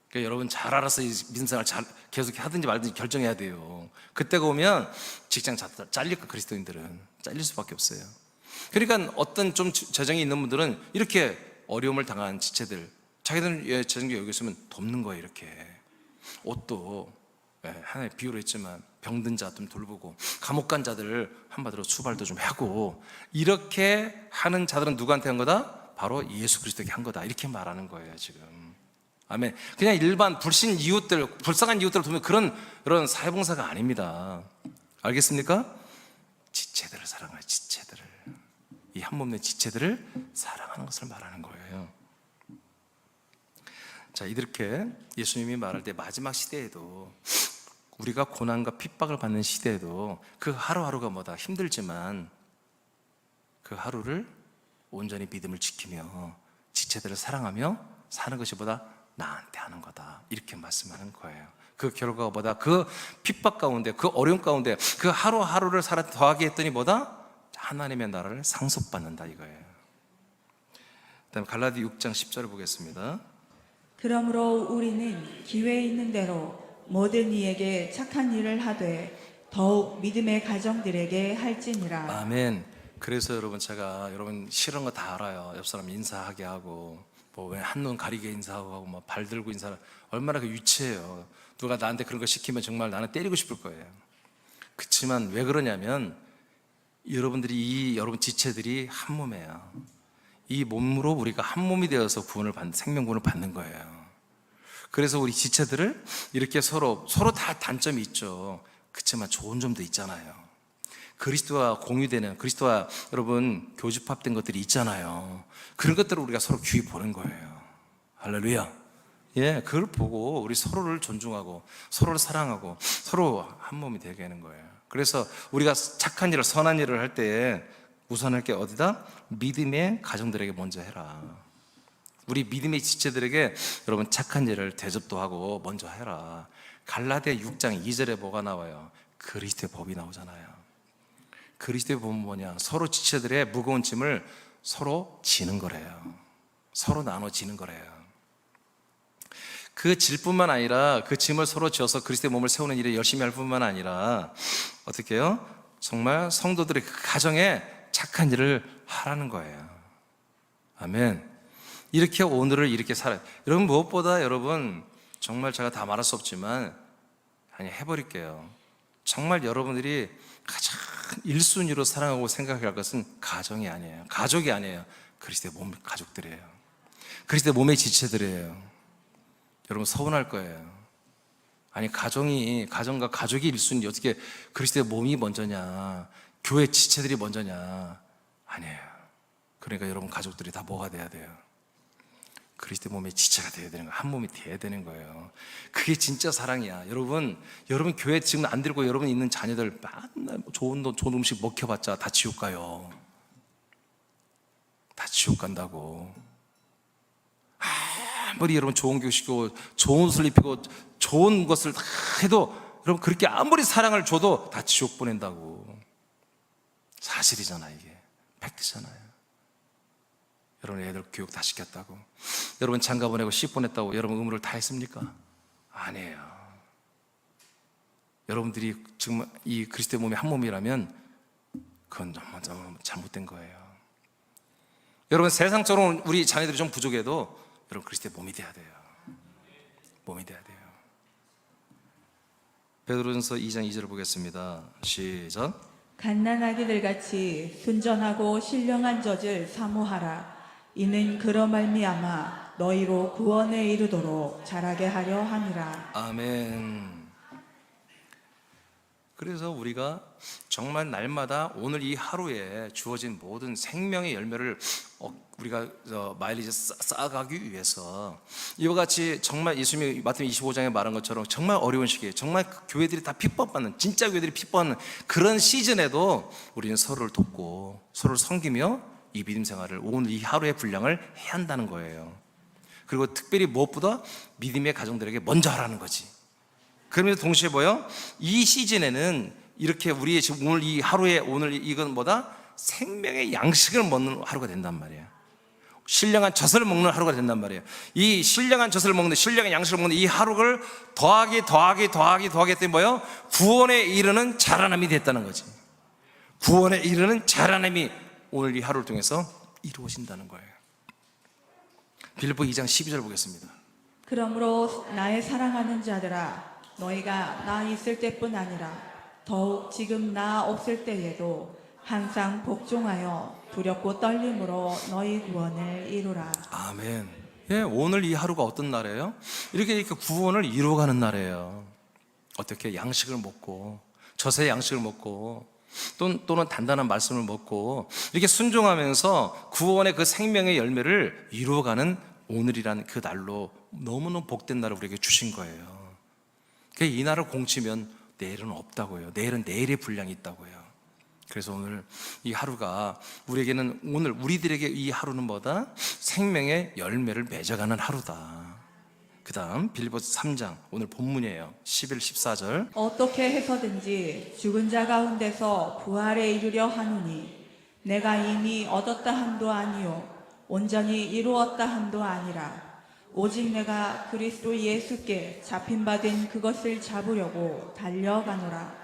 그러니까 여러분 잘 알아서 이 믿음생활 잘 계속 하든지 말든지 결정해야 돼요. 그때가 오면 직장 잘릴 거, 그리스도인들은 잘릴 수밖에 없어요. 그러니까 어떤 좀 재정이 있는 분들은 이렇게 어려움을 당한 지체들, 자기들은 재정이 여기 있으면 돕는 거예요. 이렇게 옷도 하나의 비유로 했지만 병든 자 좀 돌보고, 감옥 간 자들을 한마디로 수발도 좀 하고, 이렇게 하는 자들은 누구한테 한 거다? 바로 예수 그리스도에게 한 거다, 이렇게 말하는 거예요 지금. 아멘. 그냥 일반 불신 이웃들, 불쌍한 이웃들을 도우면 그런 사회봉사가 아닙니다. 알겠습니까? 지체들을 사랑하는, 지체들을, 이 한 몸 내 지체들을 사랑하는 것을 말하는 거예요. 자, 이렇게 예수님이 말할 때 마지막 시대에도, 우리가 고난과 핍박을 받는 시대에도 그 하루하루가 뭐다 힘들지만 그 하루를 온전히 믿음을 지키며 지체들을 사랑하며 사는 것이 보다 나한테 하는 거다, 이렇게 말씀하는 거예요. 그 결과가 뭐다? 그 핍박 가운데, 그 어려움 가운데 그 하루하루를 살아 더하게 했더니 뭐다? 하나님의 나라를 상속받는다, 이거예요. 그다음에 갈라디 6장 10절을 보겠습니다. 그러므로 우리는 기회 있는 대로 모든 이에게 착한 일을 하되 더욱 믿음의 가정들에게 할지니라. 아멘. 그래서 여러분, 제가 여러분 싫은 거 다 알아요. 옆 사람 인사하게 하고, 뭐 왜 한눈 가리게 인사하고, 뭐 발 들고 인사를, 얼마나 그 유치해요. 누가 나한테 그런 거 시키면 정말 나는 때리고 싶을 거예요. 그렇지만 왜 그러냐면 여러분들이, 여러분 지체들이 한 몸이에요. 이 몸으로 우리가 한 몸이 되어서 구원을 받는, 생명구원을 받는 거예요. 그래서 우리 지체들을 이렇게 서로 다 단점이 있죠. 그렇지만 좋은 점도 있잖아요. 그리스도와 공유되는, 그리스도와 여러분 교집합된 것들이 있잖아요. 그런 것들을 우리가 서로 귀히 보는 거예요. 할렐루야. 예, 그걸 보고 우리 서로를 존중하고 서로를 사랑하고 서로 한 몸이 되게 하는 거예요. 그래서 우리가 착한 일을, 선한 일을 할 때에 우선할 게 어디다? 믿음의 가정들에게 먼저 해라. 우리 믿음의 지체들에게 여러분 착한 일을 대접도 하고 먼저 해라. 갈라디아 6장 2절에 뭐가 나와요? 그리스도의 법이 나오잖아요. 그리스도의 법은 뭐냐? 서로 지체들의 무거운 짐을 서로 지는 거래요. 서로 나눠지는 거래요. 그 질 뿐만 아니라, 그 짐을 서로 지어서 그리스도의 몸을 세우는 일에 열심히 할 뿐만 아니라 어떻게 해요? 정말 성도들의 그 가정에 착한 일을 하라는 거예요. 아멘. 이렇게 오늘을 이렇게 살아요. 여러분, 무엇보다 여러분, 정말 제가 다 말할 수 없지만 해버릴게요. 정말 여러분들이 가장 1순위로 사랑하고 생각할 것은 가정이 아니에요. 가족이 아니에요. 그리스도의 몸 가족들이에요. 그리스도의 몸의 지체들이에요. 여러분 서운할 거예요. 아니, 가정과 가족이 1순위, 어떻게 그리스도의 몸이 먼저냐, 교회 지체들이 먼저냐? 아니에요. 그러니까 여러분 가족들이 다 뭐가 돼야 돼요? 그리스도의 몸의 지체가 되어야 되는 거예요. 한 몸이 되어야 되는 거예요. 그게 진짜 사랑이야. 여러분 교회 지금 안 들고 여러분 있는 자녀들 맨날 좋은 음식 먹혀봤자 다 지옥 가요. 다 지옥 간다고. 아무리 여러분 좋은 교육 시키고 좋은 옷을 입히고 좋은 것을 다 해도 여러분 그렇게 아무리 사랑을 줘도 다 지옥 보낸다고. 사실이잖아, 이게. 팩트잖아요. 여러분 애들 교육 다 시켰다고, 여러분 장가 보내고 시 보냈다고 여러분 의무를 다 했습니까? 아니에요. 여러분들이 지금 이 그리스도의 몸이 한 몸이라면 그건 너무 잘못된 거예요. 여러분 세상처럼 우리 자녀들이 좀 부족해도 여러분 그리스도의 몸이 돼야 돼요. 몸이 돼야 돼요. 베드로전서 2장 2절을 보겠습니다. 시작. 갓난아기들 같이 순전하고 신령한 젖을 사모하라. 이는 그러 말미암아 너희로 구원에 이르도록 자라게 하려 함이라. 아멘. 그래서 우리가 정말 날마다 오늘 이 하루에 주어진 모든 생명의 열매를 우리가 마일리지 쌓아가기 위해서 이와 같이 정말 예수님이 마태복음 25장에 말한 것처럼 정말 어려운 시기에 정말 교회들이 다 핍박받는, 진짜 교회들이 핍박받는 그런 시즌에도 우리는 서로를 돕고 서로를 섬기며 이 믿음 생활을 오늘 이 하루의 분량을 해야 한다는 거예요. 그리고 특별히 무엇보다 믿음의 가정들에게 먼저 하라는 거지. 그러면서 동시에 뭐요? 이 시즌에는 이렇게 우리의 지금 오늘 이 하루에 오늘 이건 뭐다? 생명의 양식을 먹는 하루가 된단 말이에요. 신령한 젖을 먹는 하루가 된단 말이에요. 이 신령한 젖을 먹는, 신령한 양식을 먹는 이 하루를 더하기 했더니 뭐요? 구원에 이르는 자라남이 됐다는 거지. 구원에 이르는 자라남이 오늘 이 하루를 통해서 이루어진다는 거예요. 빌립보 2장 12절 보겠습니다. 그러므로 나의 사랑하는 자들아, 너희가 나 있을 때뿐 아니라 더욱 지금 나 없을 때에도 항상 복종하여 두렵고 떨림으로 너희 구원을 이루라. 아멘. 예, 오늘 이 하루가 어떤 날이에요? 이렇게 구원을 이루어가는 날이에요. 어떻게 양식을 먹고 젖의 양식을 먹고 또는 단단한 말씀을 먹고 이렇게 순종하면서 구원의 그 생명의 열매를 이루어가는 오늘이란 그 날로 너무너무 복된 날을 우리에게 주신 거예요. 이 날을 공치면 내일은 없다고요. 내일은 내일의 분량이 있다고요. 그래서 오늘 이 하루가 우리에게는 오늘 우리들에게 이 하루는 뭐다? 생명의 열매를 맺어가는 하루다. 그 다음 빌립보서 3장 오늘 본문이에요. 11, 14절. 어떻게 해서든지 죽은 자 가운데서 부활에 이르려 하노니 내가 이미 얻었다 함도 아니요 온전히 이루었다 함도 아니라 오직 내가 그리스도 예수께 잡힌 바 된 그것을 잡으려고 달려가노라.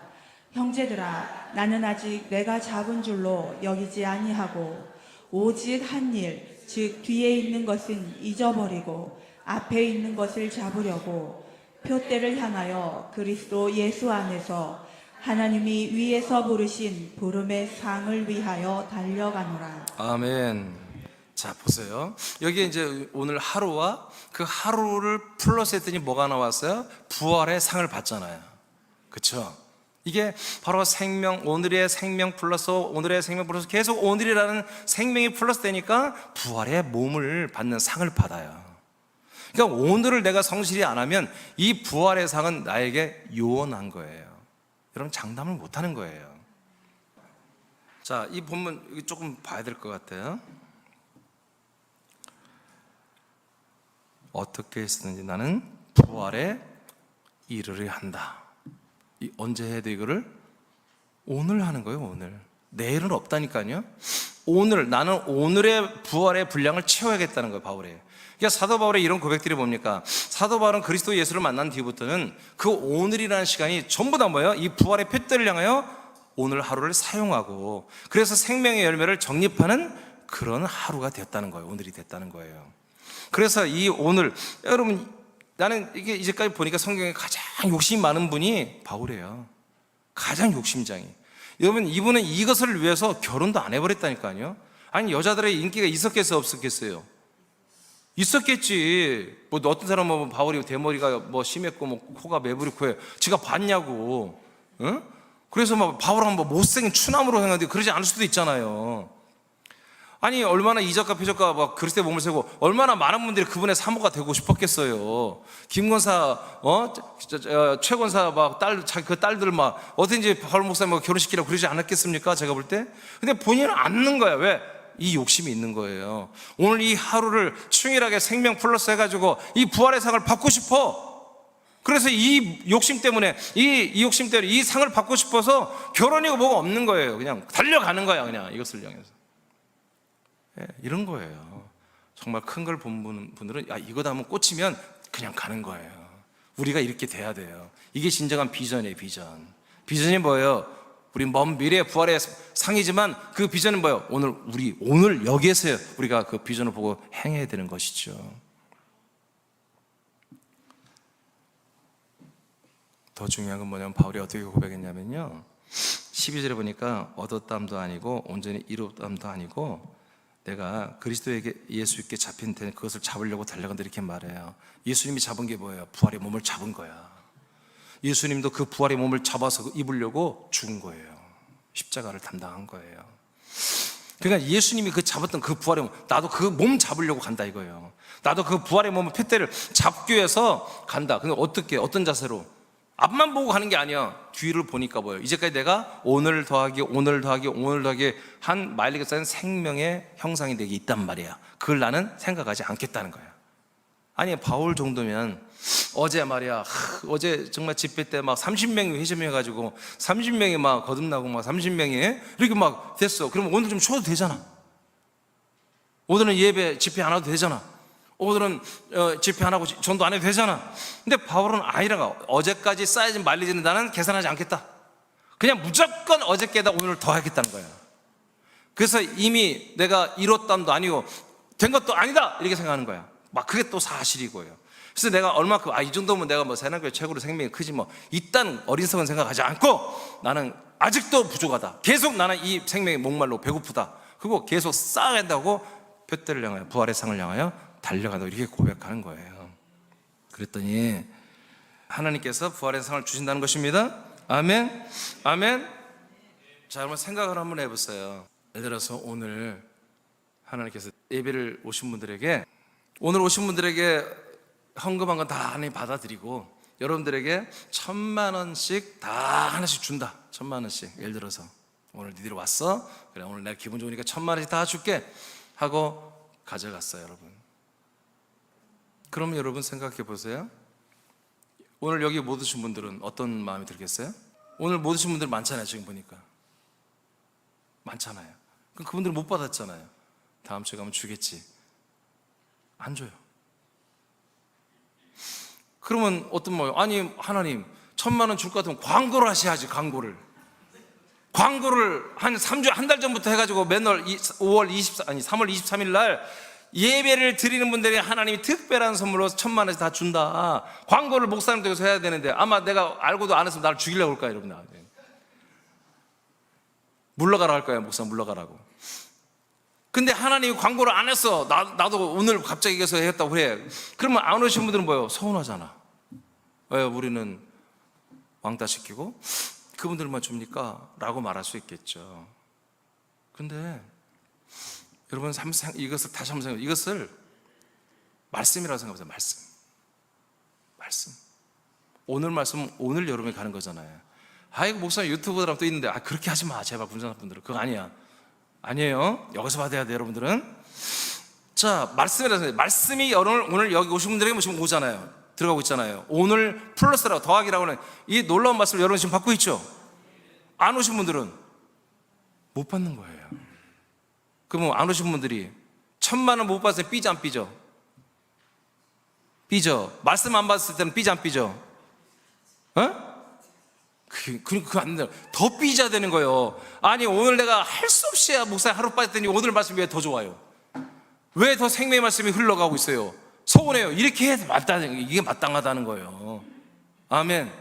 형제들아, 나는 아직 내가 잡은 줄로 여기지 아니하고 오직 한 일, 즉 뒤에 있는 것은 잊어버리고 앞에 있는 것을 잡으려고 표대를 향하여 그리스도 예수 안에서 하나님이 위에서 부르신 부름의 상을 위하여 달려가노라. 아멘. 자, 보세요. 여기 이제 오늘 하루와 그 하루를 플러스 했더니 뭐가 나왔어요? 부활의 상을 받잖아요. 그렇죠? 이게 바로 생명, 오늘의 생명 플러스 계속 오늘이라는 생명이 플러스 되니까 부활의 몸을 받는 상을 받아요. 그러니까 오늘을 내가 성실히 안 하면 이 부활의 상은 나에게 요원한 거예요. 여러분 장담을 못 하는 거예요. 자, 이 본문 조금 봐야 될 것 같아요. 어떻게 했었는지 나는 부활에 이르려 한다. 언제 해야 돼 이거를? 오늘 하는 거예요. 오늘. 내일은 없다니까요. 오늘, 나는 오늘의 부활의 분량을 채워야겠다는 거예요. 바울이. 그러니까 사도 바울의 이런 고백들이 뭡니까? 사도 바울은 그리스도 예수를 만난 뒤부터는 그 오늘이라는 시간이 전부 다 뭐예요? 이 부활의 표대를 향하여 오늘 하루를 사용하고 그래서 생명의 열매를 정립하는 그런 하루가 됐다는 거예요. 오늘이 됐다는 거예요. 그래서 이 오늘, 여러분, 나는 이게 이제까지 보니까 성경에 가장 욕심이 많은 분이 바울이에요. 가장 욕심장이. 여러분, 이분은 이것을 위해서 결혼도 안 해버렸다니까요. 아니, 여자들의 인기가 있었겠어요, 없었겠어요? 있었겠지. 뭐 어떤 사람은 뭐 바울이 대머리가 뭐 심했고 뭐 코가 매부리코에 지가 봤냐고. 응? 그래서 막 바울은 뭐 못생긴 추남으로 생각하는데 그러지 않을 수도 있잖아요. 아니, 얼마나 이적과 표적과 막 그리스도의 몸을 세고 얼마나 많은 분들이 그분의 사모가 되고 싶었겠어요. 김권사, 최 권사 막 자기 그 딸들 막 어딘지 바울 목사님 막 결혼시키라고 그러지 않았겠습니까? 제가 볼 때. 근데 본인은 않는 거야. 왜? 이 욕심이 있는 거예요. 오늘 이 하루를 충실하게 생명 플러스 해가지고 이 부활의 상을 받고 싶어. 그래서 이 욕심 때문에 이 상을 받고 싶어서 결혼이고 뭐가 없는 거예요. 그냥 달려가는 거야. 그냥 이것을 향해서. 예, 이런 거예요. 정말 큰 걸 본 분들은 이거다 하면 꽂히면 그냥 가는 거예요. 우리가 이렇게 돼야 돼요. 이게 진정한 비전이에요. 비전이 뭐예요? 우리 먼 미래의 부활의 상이지만 그 비전은 뭐예요? 오늘 여기에서 우리가 그 비전을 보고 행해야 되는 것이죠. 더 중요한 건 뭐냐면 바울이 어떻게 고백했냐면요, 12절에 보니까 얻었담도 아니고 온전히 이뤘담도 아니고 내가 그리스도에게 예수께 잡힌 데 그것을 잡으려고 달려간다 이렇게 말해요. 예수님이 잡은 게 뭐예요? 부활의 몸을 잡은 거야. 예수님도 그 부활의 몸을 잡아서 입으려고 죽은 거예요. 십자가를 담당한 거예요. 그러니까 예수님이 그 잡았던 그 부활의 몸, 나도 그 몸 잡으려고 간다 이거예요. 나도 그 부활의 몸을 핏대를 잡기 위해서 간다. 근데 어떻게, 어떤 자세로? 앞만 보고 가는 게 아니야. 뒤를 보니까 뭐예요? 이제까지 내가 오늘 더하기 한 마일리가 쌓인 생명의 형상이 내게 있단 말이야. 그걸 나는 생각하지 않겠다는 거야. 아니, 바울 정도면 어제 말이야, 어제 정말 집회 때 막 30명이 회심해가지고 30명이 막 거듭나고 막 30명이 이렇게 막 됐어. 그럼 오늘 좀 쉬어도 되잖아. 오늘은 예배 집회 안 해도 되잖아. 오늘은 집회 안 하고 전도 안 해도 되잖아. 근데 바울은 아니라가 어제까지 쌓여진 말리지는 나는 계산하지 않겠다. 그냥 무조건 어저께다 오늘 더 하겠다는 거야. 그래서 이미 내가 이뤘담도 아니고 된 것도 아니다 이렇게 생각하는 거야. 막 그게 또 사실이고요. 그래서 내가 얼마큼 이 정도면 내가 뭐 새남교회 최고로 생명이 크지 뭐 이딴 어린성은 생각하지 않고 나는 아직도 부족하다. 계속 나는 이 생명의 목말로 배고프다. 그리고 계속 쌓아간다고 푯대를 향하여 부활의 상을 향하여 달려간다고 이렇게 고백하는 거예요. 그랬더니 하나님께서 부활의 상을 주신다는 것입니다. 아멘. 아멘. 자, 여러분 생각을 한번 해보세요. 예를 들어서 오늘 하나님께서 예배를 오신 분들에게 오늘 오신 분들에게 헌금한 건 다 하나님 받아들이고 여러분들에게 1,000,000원씩 다 하나씩 준다. 1,000,000원씩. 예를 들어서 오늘 니들이 왔어? 그래, 오늘 내가 기분 좋으니까 1,000,000원씩 다 줄게 하고 가져갔어요, 여러분. 그러면 여러분 생각해 보세요. 오늘 여기 못 오신 분들은 어떤 마음이 들겠어요? 오늘 못 오신 분들 많잖아요. 지금 보니까 많잖아요. 그럼 그분들은 못 받았잖아요. 다음 주에 가면 주겠지. 안 줘요. 그러면 어떤 말이에요? 아니 하나님 1,000,000원 줄 것 같으면 광고를 하셔야지. 광고를 한 3주 한 달 전부터 해가지고 맨날 3월 23일 날 예배를 드리는 분들이 하나님이 특별한 선물로 1,000,000원씩 다 준다. 광고를 목사님께서 해야 되는데 아마 내가 알고도 안 했으면 나를 죽이려고 할 거야. 여러분, 물러가라 할 거야. 목사 물러가라고. 근데 하나님이 광고를 안 했어. 나도 오늘 갑자기 해서 했다고 해. 그러면 안 오신 분들은 뭐예요? 서운하잖아. 왜 우리는 왕따 시키고 그분들만 줍니까? 라고 말할 수 있겠죠. 근데 여러분 이것을 다시 한번 생각해요. 이것을 말씀이라고 생각하세요. 말씀. 오늘 말씀은 오늘 여러분이 가는 거잖아요. 아이고 목사님 유튜브랑 또 있는데 그렇게 하지 마 제발. 분석분들은 그거 아니야. 아니에요. 여기서 받아야 돼요, 여러분들은. 자, 말씀이라서 해요. 말씀이 오늘 여기 오신 분들에게 지금 오잖아요. 들어가고 있잖아요. 오늘 플러스라고 더하기라고 하는 이 놀라운 말씀을 여러분 지금 받고 있죠. 안 오신 분들은 못 받는 거예요. 그러면 안 오신 분들이 1,000,000원 못 받았을 때 삐져 안 삐져? 삐져. 말씀 안 받았을 때는 삐져 안 삐져? 그거 안 돼요. 더 삐져야 되는 거예요. 아니 오늘 내가 할 수 없이 목사님 하루 빠졌더니 오늘 말씀이 왜 더 좋아요? 왜 더 생명의 말씀이 흘러가고 있어요? 서운해요. 이렇게 해야 맞다는, 이게 마땅하다는 거예요. 아멘.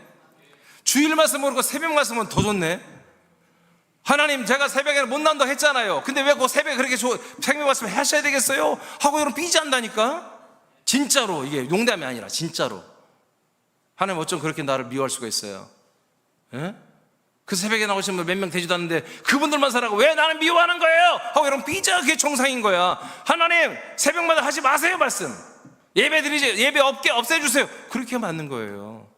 주일 말씀 모르고 새벽 말씀은 더 좋네. 하나님 제가 새벽에는 못 난다고 했잖아요. 근데 왜 그 새벽에 그렇게 생명 말씀을 하셔야 되겠어요? 하고 여러분 삐지한다니까. 진짜로. 이게 농담이 아니라 진짜로. 하나님 어쩜 그렇게 나를 미워할 수가 있어요? 예? 그 새벽에 나오신 분 몇 명 되지도 않는데 그분들만 살아가고 왜 나는 미워하는 거예요? 하고 여러분 삐져. 그게 정상인 거야. 하나님 새벽마다 하지 마세요 말씀. 예배 드리지, 예배 없애주세요. 그렇게 맞는 거예요.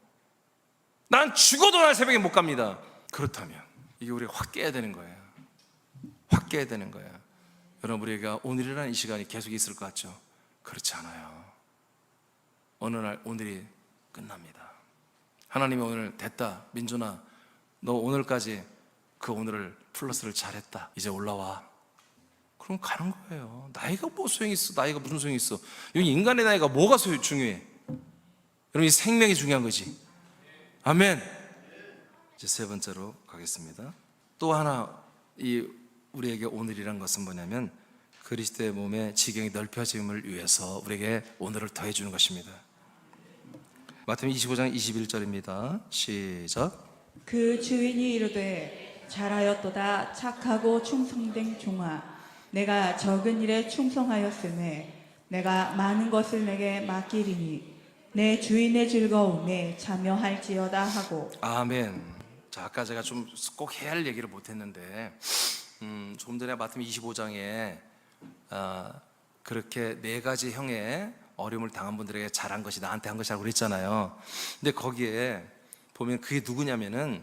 난 죽어도 날 새벽에 못 갑니다. 그렇다면 이게 우리가 확 깨야 되는 거예요. 확 깨야 되는 거예요. 여러분 우리가 오늘이라는 이 시간이 계속 있을 것 같죠? 그렇지 않아요. 어느 날 오늘이 끝납니다. 하나님이 오늘 됐다 민준아 너 오늘까지 그 오늘을 플러스를 잘했다 이제 올라와. 그럼 가는 거예요. 나이가 뭐 소용이 있어? 나이가 무슨 소용이 있어? 여기 인간의 나이가 뭐가 중요해? 여러분 이 생명이 중요한 거지. 아멘. 이제 세 번째로 가겠습니다. 또 하나 우리에게 오늘이란 것은 뭐냐면 그리스도의 몸의 지경이 넓혀짐을 위해서 우리에게 오늘을 더해 주는 것입니다. 마태복음 25장 21절입니다. 시작. 그 주인이 이르되 잘하였도다 착하고 충성된 종아, 내가 적은 일에 충성하였음에 내가 많은 것을 내게 맡기리니 내 주인의 즐거움에 참여할지어다 하고. 아멘. 자, 아까 제가 좀 꼭 해야 할 얘기를 못했는데 조금 전에 마태복음 25장에 그렇게 네 가지 형의 어려움을 당한 분들에게 잘한 것이 나한테 한 것이라고 그랬잖아요. 근데 거기에 보면 그게 누구냐면은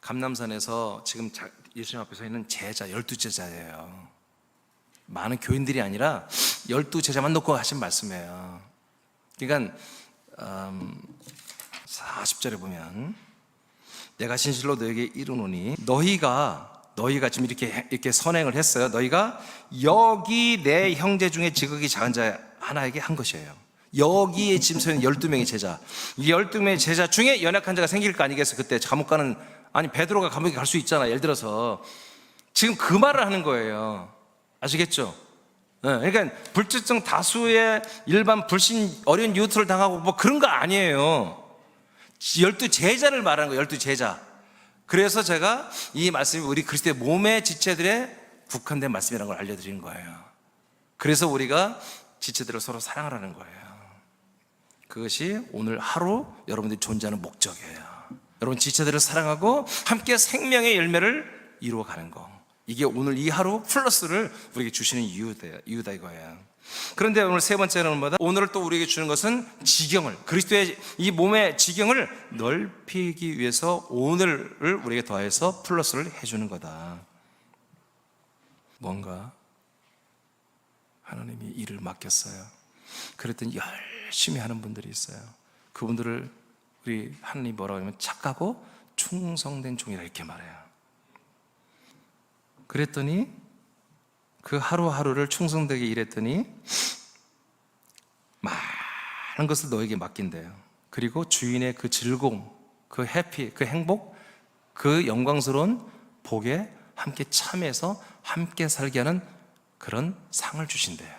감람산에서 지금 예수님 앞에 서 있는 제자, 12제자예요. 많은 교인들이 아니라 12제자만 놓고 하신 말씀이에요. 그러니까 40절에 보면 내가 진실로 너에게 이르노니 너희가 지금 이렇게 선행을 했어요. 너희가 여기 내 형제 중에 지극히 작은 자 하나에게 한 것이에요. 여기에 지금 서 있는 12명의 제자, 이 12명의 제자 중에 연약한 자가 생길 거 아니겠어요? 그때 감옥 가는, 아니 베드로가 감옥에 갈 수 있잖아. 예를 들어서 지금 그 말을 하는 거예요. 아시겠죠? 그러니까 불특정 다수의 일반 불신 어려운 유트를 당하고 뭐 그런 거 아니에요. 12제자를 말하는 거예요. 12제자. 그래서 제가 이 말씀이 우리 그리스도의 몸의 지체들에 국한된 말씀이라는 걸 알려드리는 거예요. 그래서 우리가 지체들을 서로 사랑하라는 거예요. 그것이 오늘 하루 여러분들이 존재하는 목적이에요. 여러분 지체들을 사랑하고 함께 생명의 열매를 이루어가는 거, 이게 오늘 이 하루 플러스를 우리에게 주시는 이유다 이거예요. 그런데 오늘 세 번째는 뭐다? 오늘 또 우리에게 주는 것은 지경을, 그리스도의 이 몸의 지경을 넓히기 위해서 오늘을 우리에게 더해서 플러스를 해주는 거다. 뭔가 하나님이 일을 맡겼어요. 그랬더니 열심히 하는 분들이 있어요. 그분들을 우리 하나님이 뭐라고 하면 착하고 충성된 종이라 이렇게 말해요. 그랬더니 그 하루하루를 충성되게 일했더니 많은 것을 너에게 맡긴대요. 그리고 주인의 그 즐거움, 그 해피, 그 행복, 그 영광스러운 복에 함께 참여해서 함께 살게 하는 그런 상을 주신대요.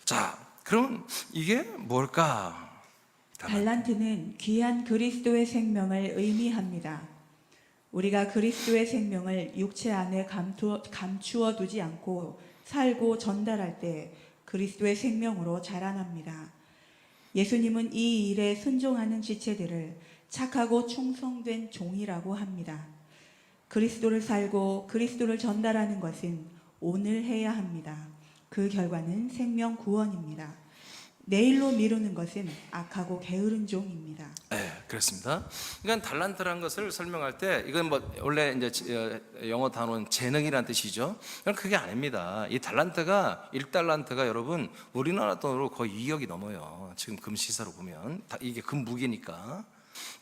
자, 그럼 이게 뭘까? 달란트는 귀한 그리스도의 생명을 의미합니다. 우리가 그리스도의 생명을 육체 안에 감추어 두지 않고 살고 전달할 때 그리스도의 생명으로 자라납니다. 예수님은 이 일에 순종하는 지체들을 착하고 충성된 종이라고 합니다. 그리스도를 살고 그리스도를 전달하는 것은 오늘 해야 합니다. 그 결과는 생명 구원입니다. 내일로 미루는 것은 악하고 게으른 종입니다. 네, 그렇습니다. 그러니까 달란트라는 것을 설명할 때 이건 뭐 원래 이제 영어 단어는 재능이라는 뜻이죠. 그게 아닙니다. 이 달란트가 1달란트가 여러분 우리나라 돈으로 거의 2억이 넘어요. 지금 금 시세로 보면 이게 금 무게니까.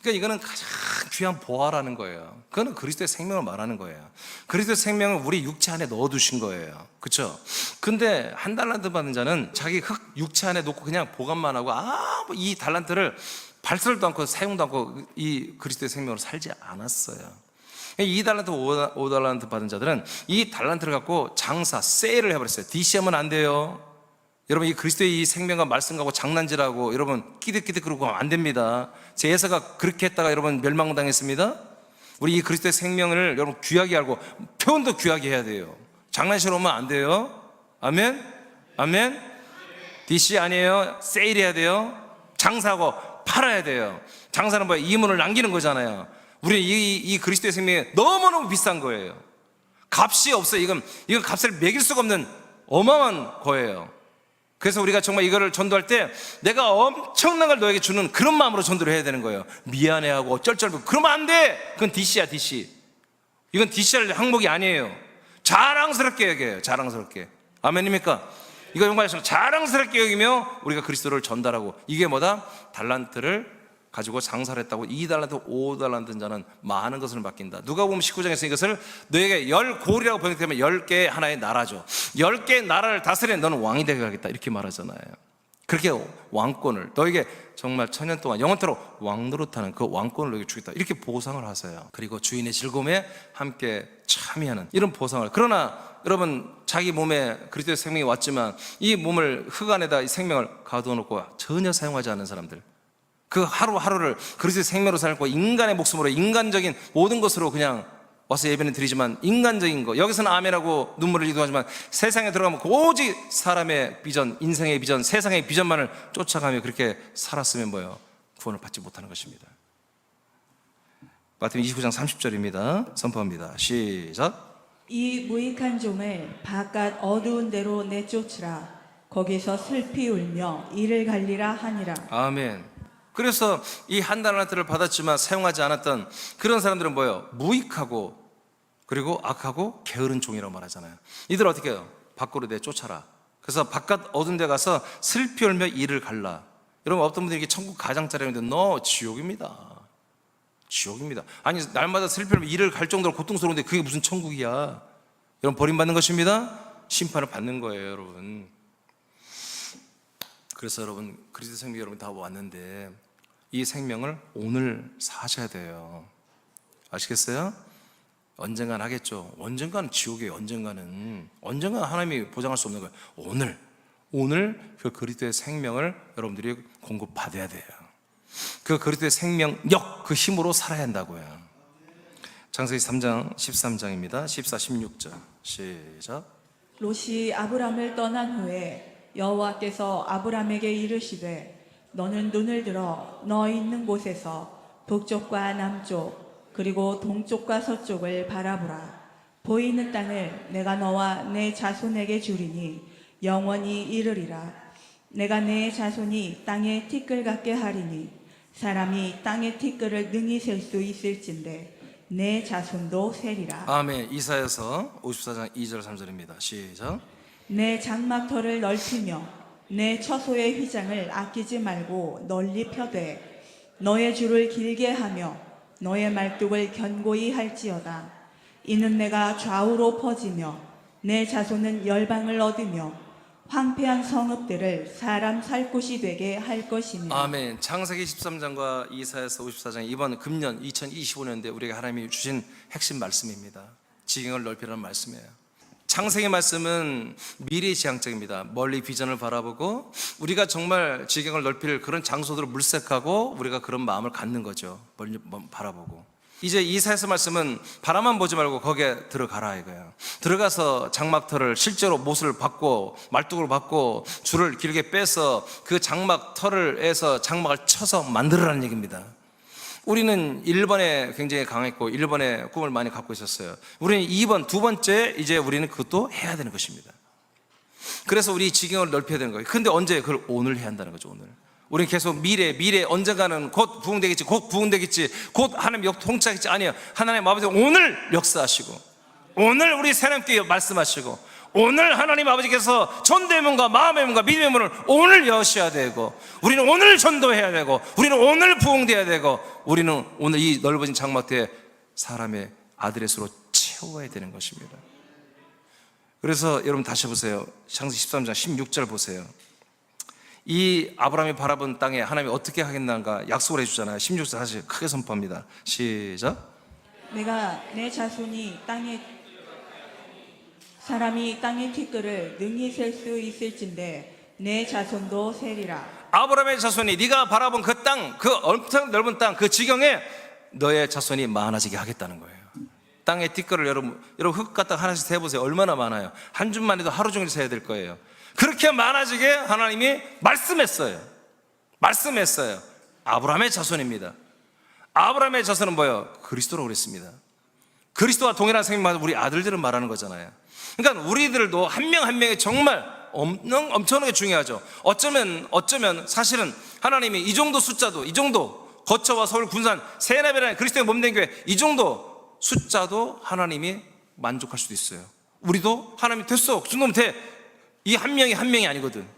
그러니까 이거는 가장 귀한 보화라는 거예요. 그거는 그리스도의 생명을 말하는 거예요. 그리스도의 생명을 우리 육체 안에 넣어두신 거예요. 그렇죠? 근데 한 달란트 받은 자는 자기 육체 안에 놓고 그냥 보관만 하고 이 달란트를 발설도 않고 사용도 않고 이 그리스도의 생명으로 살지 않았어요. 2달란트, 5달란트 받은 자들은 이 달란트를 갖고 장사, 세일을 해버렸어요. DC하면 안 돼요. 여러분 이 그리스도의 이 생명과 말씀하고 장난질하고 여러분 끼득끼득 그러고 하면 안 됩니다. 제 예사가 그렇게 했다가 여러분 멸망당했습니다. 우리 이 그리스도의 생명을 여러분 귀하게 알고 표현도 귀하게 해야 돼요. 장난식으로 오면 안 돼요. 아멘? 아멘? DC 아니에요. 세일해야 돼요. 장사하고 팔아야 돼요. 장사는 뭐야? 이문을 남기는 거잖아요. 우리 이 그리스도의 생명이 너무너무 비싼 거예요. 값이 없어요. 이건 값을 매길 수가 없는 어마어마한 거예요. 그래서 우리가 정말 이거를 전도할 때 내가 엄청난 걸 너에게 주는 그런 마음으로 전도를 해야 되는 거예요. 미안해하고 어쩔 그러면 안 돼. 그건 DC야 DC. 이건 DC할 항목이 아니에요. 자랑스럽게 여겨요. 자랑스럽게. 아멘입니까? 이거 정말 자랑스럽게 여기며 우리가 그리스도를 전달하고, 이게 뭐다? 달란트를 가지고 장사를 했다고 2달란트, 5달란트 자는 많은 것을 맡긴다. 누가 보면 19장에서 이것을 너에게 10골이라고 번역되면 10개의 하나의 나라죠. 10개의 나라를 다스리는 너는 왕이 되어야겠다 이렇게 말하잖아요. 그렇게 왕권을 너에게 정말 천년 동안 영원토록 왕노릇하는 그 왕권을 너에게 주겠다 이렇게 보상을 하세요. 그리고 주인의 즐거움에 함께 참여하는 이런 보상을. 그러나 여러분 자기 몸에 그리스도의 생명이 왔지만 이 몸을 흙 안에다 이 생명을 가둬놓고 전혀 사용하지 않는 사람들, 그 하루하루를 그리스도의 생명으로 살고 인간의 목숨으로 인간적인 모든 것으로 그냥 와서 예배는 드리지만 인간적인 거, 여기서는 아멘하고 눈물을 기도하지만 세상에 들어가면 오직 사람의 비전, 인생의 비전, 세상의 비전만을 쫓아가며 그렇게 살았으면 뭐예요? 구원을 받지 못하는 것입니다. 마태복음 29장 30절입니다. 선포합니다. 시작. 이 무익한 종을 바깥 어두운 데로 내쫓으라. 거기서 슬피 울며 이를 갈리라 하니라. 아멘. 그래서 이 한 달란트를 받았지만 사용하지 않았던 그런 사람들은 뭐예요? 무익하고 그리고 악하고 게으른 종이라고 말하잖아요. 이들 어떻게 해요? 밖으로 내쫓아라. 그래서 바깥 어두운 데 가서 슬피 울며 이를 갈라. 여러분, 어떤 분들이 천국 가장자리인데 너 지옥입니다. 지옥입니다. 아니, 날마다 슬피 울며 이를 갈 정도로 고통스러운데 그게 무슨 천국이야? 여러분, 버림받는 것입니다. 심판을 받는 거예요, 여러분. 그래서 여러분, 그리스도 생명 여러분 다 왔는데 이 생명을 오늘 사셔야 돼요. 아시겠어요? 언젠간 하겠죠. 언젠가는 지옥이에요. 언젠가는 하나님이 보장할 수 없는 거예요. 오늘 그 그리스도의 생명을 여러분들이 공급받아야 돼요. 그 그리스도의 생명력, 그 힘으로 살아야 한다고요. 창세기 3장 13장입니다 14, 16절 시작. 롯이 아브람을 떠난 후에 여호와께서 아브람에게 이르시되 너는 눈을 들어 너 있는 곳에서 북쪽과 남쪽 그리고 동쪽과 서쪽을 바라보라. 보이는 땅을 내가 너와 내 자손에게 주리니 영원히 이르리라. 내가 내 자손이 땅에 티끌 같게 하리니 사람이 땅의 티끌을 능히 셀 수 있을진데 내 자손도 세리라. 아멘. 이사야서 54장 2절 3절입니다 시작. 내 장막터를 넓히며 내 처소의 휘장을 아끼지 말고 널리 펴되 너의 줄을 길게 하며 너의 말뚝을 견고히 할지어다. 이는 내가 좌우로 퍼지며 내 자손은 열방을 얻으며 황폐한 성읍들을 사람 살 곳이 되게 할 것이며. 아멘. 창세기 13장과 이사야서 54장 이번 금년 2025년대 우리에게 하나님이 주신 핵심 말씀입니다. 지경을 넓히라는 말씀이에요. 창세기 말씀은 미래지향적입니다. 멀리 비전을 바라보고 우리가 정말 지경을 넓힐 그런 장소들을 물색하고 우리가 그런 마음을 갖는 거죠. 멀리 바라보고. 이제 이사야서 말씀은 바라만 보지 말고 거기에 들어가라 이거예요. 들어가서 장막터를 실제로 못을 박고 말뚝을 박고 줄을 길게 빼서 그 장막터를 해서 장막을 쳐서 만들으라는 얘기입니다. 우리는 1번에 굉장히 강했고 1번에 꿈을 많이 갖고 있었어요. 우리는 2번, 두 번째 이제 우리는 그것도 해야 되는 것입니다. 그래서 우리 지경을 넓혀야 되는 거예요. 근데 언제? 그걸 오늘 해야 한다는 거죠. 오늘. 우리는 계속 미래 언젠가는 곧 부흥되겠지, 곧 하나님 통치하겠지. 아니에요. 하나님 아버지 오늘 역사하시고 오늘 우리 새하나님께 말씀하시고 오늘 하나님 아버지께서 전도의 문과 마음의 문과 믿음의 문을 오늘 여셔야 되고 우리는 오늘 전도해야 되고 우리는 오늘 부흥돼야 되고 우리는 오늘 이 넓어진 장막대에 사람의 아들의 수로 채워야 되는 것입니다. 그래서 여러분 다시 보세요. 창세기 13장 16절 보세요. 이 아브라함이 바라본 땅에 하나님이 어떻게 하겠는가 약속을 해주잖아요. 16절 다시 크게 선포합니다. 시작. 내가 내 자손이 사람이 땅의 티끌을 능히 셀 수 있을진데 내 자손도 세리라. 아브라함의 자손이 네가 바라본 그 땅, 그 엄청 넓은 땅, 그 지경에 너의 자손이 많아지게 하겠다는 거예요. 땅의 티끌을 여러분 흙 갖다 하나씩 세보세요. 얼마나 많아요. 한 줌만 해도 하루 종일 세야 될 거예요. 그렇게 많아지게 하나님이 말씀했어요. 아브라함의 자손입니다. 아브라함의 자손은 뭐예요? 그리스도라고 그랬습니다. 그리스도와 동일한 생명만 우리 아들들은 말하는 거잖아요. 그러니까 우리들도 한 명 한 명이 정말 엄청나게 중요하죠. 어쩌면 사실은 하나님이 이 정도 숫자도, 이 정도 거처와 서울 군산 세나베라는 그리스도의 몸된 교회 이 정도 숫자도 하나님이 만족할 수도 있어요. 우리도 하나님이 됐어, 그 정도면 돼. 이 한 명이 아니거든.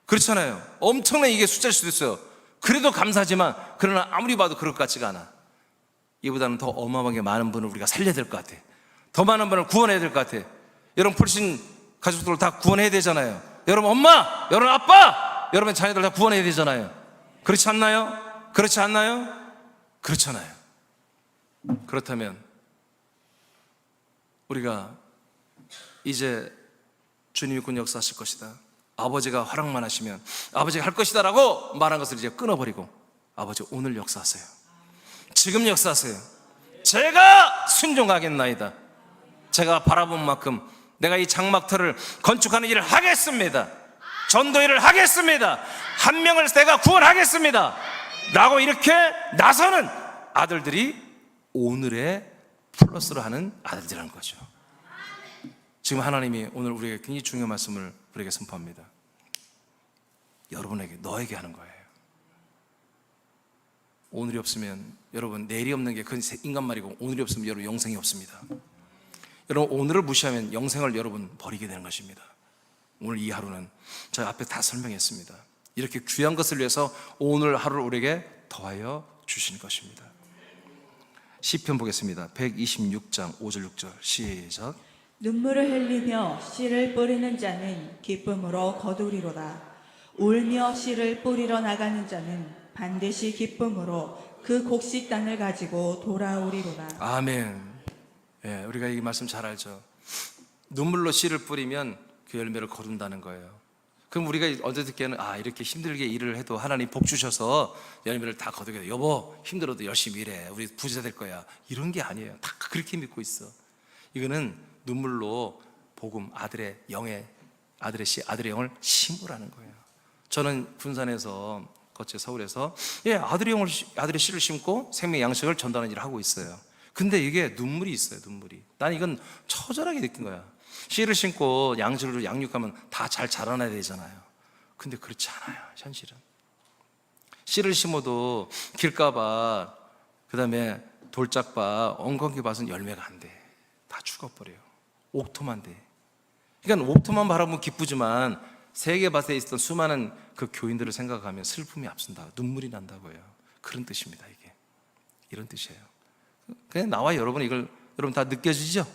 그렇잖아요. 엄청난 이게 숫자일 수도 있어요. 그래도 감사하지만 그러나 아무리 봐도 그럴 것 같지가 않아. 이보다는 더 어마어마하게 많은 분을 우리가 살려야 될 것 같아. 더 많은 분을 구원해야 될 것 같아. 여러분 풀신 가족들을 다 구원해야 되잖아요. 여러분 엄마, 여러분 아빠, 여러분 자녀들 다 구원해야 되잖아요. 그렇지 않나요? 그렇잖아요. 그렇다면 우리가 이제 주님이 곧 역사하실 것이다, 아버지가 허락만 하시면 아버지가 할 것이다 라고 말한 것을 이제 끊어버리고 아버지 오늘 역사하세요. 지금 역사하세요. 제가 순종하겠나이다. 제가 바라본 만큼 내가 이 장막터를 건축하는 일을 하겠습니다. 전도 일을 하겠습니다. 한 명을 내가 구원하겠습니다 라고 이렇게 나서는 아들들이 오늘의 플러스로 하는 아들들이라는 거죠. 지금 하나님이 오늘 우리에게 굉장히 중요한 말씀을 우리에게 선포합니다. 여러분에게, 너에게 하는 거예요. 오늘이 없으면 여러분, 내일이 없는 게 그건 인간말이고, 오늘이 없으면 여러분 영생이 없습니다. 여러분, 오늘을 무시하면 영생을 여러분 버리게 되는 것입니다. 오늘 이 하루는 저희 앞에 다 설명했습니다. 이렇게 귀한 것을 위해서 오늘 하루를 우리에게 더하여 주신 것입니다. 시편 보겠습니다. 126장 5절 6절 시작. 눈물을 흘리며 씨를 뿌리는 자는 기쁨으로 거두리로다. 울며 씨를 뿌리러 나가는 자는 반드시 기쁨으로 그 곡식단을 가지고 돌아오리로다. 아멘. 예, 우리가 이 말씀 잘 알죠. 눈물로 씨를 뿌리면 그 열매를 거둔다는 거예요. 그럼 우리가 어제 듣기에는 이렇게 힘들게 일을 해도 하나님 복 주셔서 열매를 다 거두게 돼. 여보, 힘들어도 열심히 일해. 우리 부자 될 거야. 이런 게 아니에요. 다 그렇게 믿고 있어. 이거는 눈물로 복음, 아들의 영의, 아들의 씨, 아들의 영을 심으라는 거예요. 저는 군산에서, 거쳐 서울에서 아들의 씨를 심고 생명 양식을 전달하는 일을 하고 있어요. 근데 이게 눈물이 있어요. 눈물이. 난 이건 처절하게 느낀 거야. 씨를 심고 양식으로 양육하면 다 잘 자라나야 되잖아요. 근데 그렇지 않아요. 현실은. 씨를 심어도 길가봐, 그 다음에 돌짝봐, 엉겅퀴 밭은 열매가 안 돼. 다 죽어버려요. 옥토만 돼. 그러니까 옥토만 바라보면 기쁘지만 세계 밭에 있었던 수많은 그 교인들을 생각하면 슬픔이 앞선다. 눈물이 난다고요. 그런 뜻입니다. 이게. 이런 뜻이에요. 그냥 나와 여러분, 이걸 여러분 다 느껴지죠?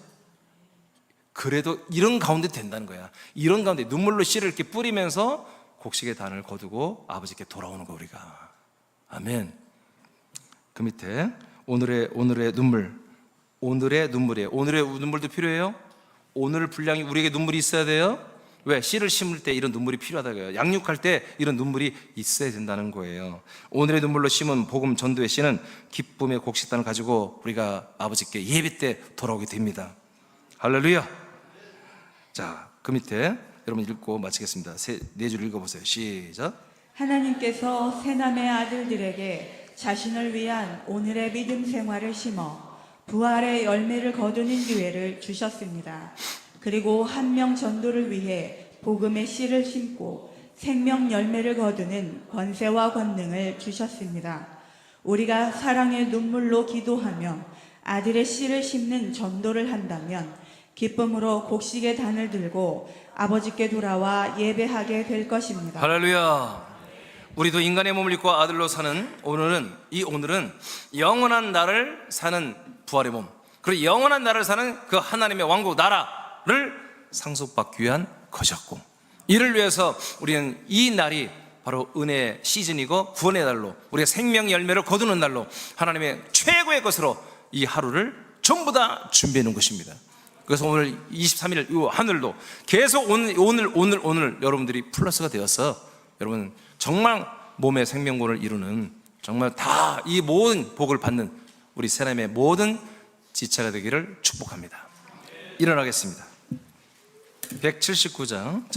그래도 이런 가운데 된다는 거야. 이런 가운데 눈물로 씨를 이렇게 뿌리면서 곡식의 단을 거두고 아버지께 돌아오는 거, 우리가. 아멘. 그 밑에 오늘의 눈물, 오늘의 눈물이에요. 오늘의 눈물도 필요해요. 오늘 분량이 우리에게 눈물이 있어야 돼요. 왜? 씨를 심을 때 이런 눈물이 필요하다고요. 양육할 때 이런 눈물이 있어야 된다는 거예요. 오늘의 눈물로 심은 복음 전도의 씨는 기쁨의 곡식단을 가지고 우리가 아버지께 예배 때 돌아오게 됩니다. 할렐루야. 자, 그 밑에 여러분 읽고 마치겠습니다. 네 줄 읽어보세요. 시작. 하나님께서 세 남의 아들들에게 자신을 위한 오늘의 믿음 생활을 심어 부활의 열매를 거두는 기회를 주셨습니다. 그리고 한 명 전도를 위해 복음의 씨를 심고 생명 열매를 거두는 권세와 권능을 주셨습니다. 우리가 사랑의 눈물로 기도하며 아들의 씨를 심는 전도를 한다면 기쁨으로 곡식의 단을 들고 아버지께 돌아와 예배하게 될 것입니다. 할렐루야. 우리도 인간의 몸을 입고 아들로 사는 오늘은 영원한 나를 사는 부활의 몸, 그리고 영원한 나를 사는 그 하나님의 왕국 나라를 상속받기 위한 것이었고, 이를 위해서 우리는 이 날이 바로 은혜의 시즌이고 구원의 날로, 우리가 생명 열매를 거두는 날로 하나님의 최고의 것으로 이 하루를 전부 다 준비해 놓은 것입니다. 그래서 오늘 23일 이 하늘도 계속 오늘 여러분들이 플러스가 되어서 여러분 정말 몸의 생명권을 이루는, 정말 다 이 모든 복을 받는 우리 새남의 모든 지체가 되기를 축복합니다. 일어나겠습니다. 179장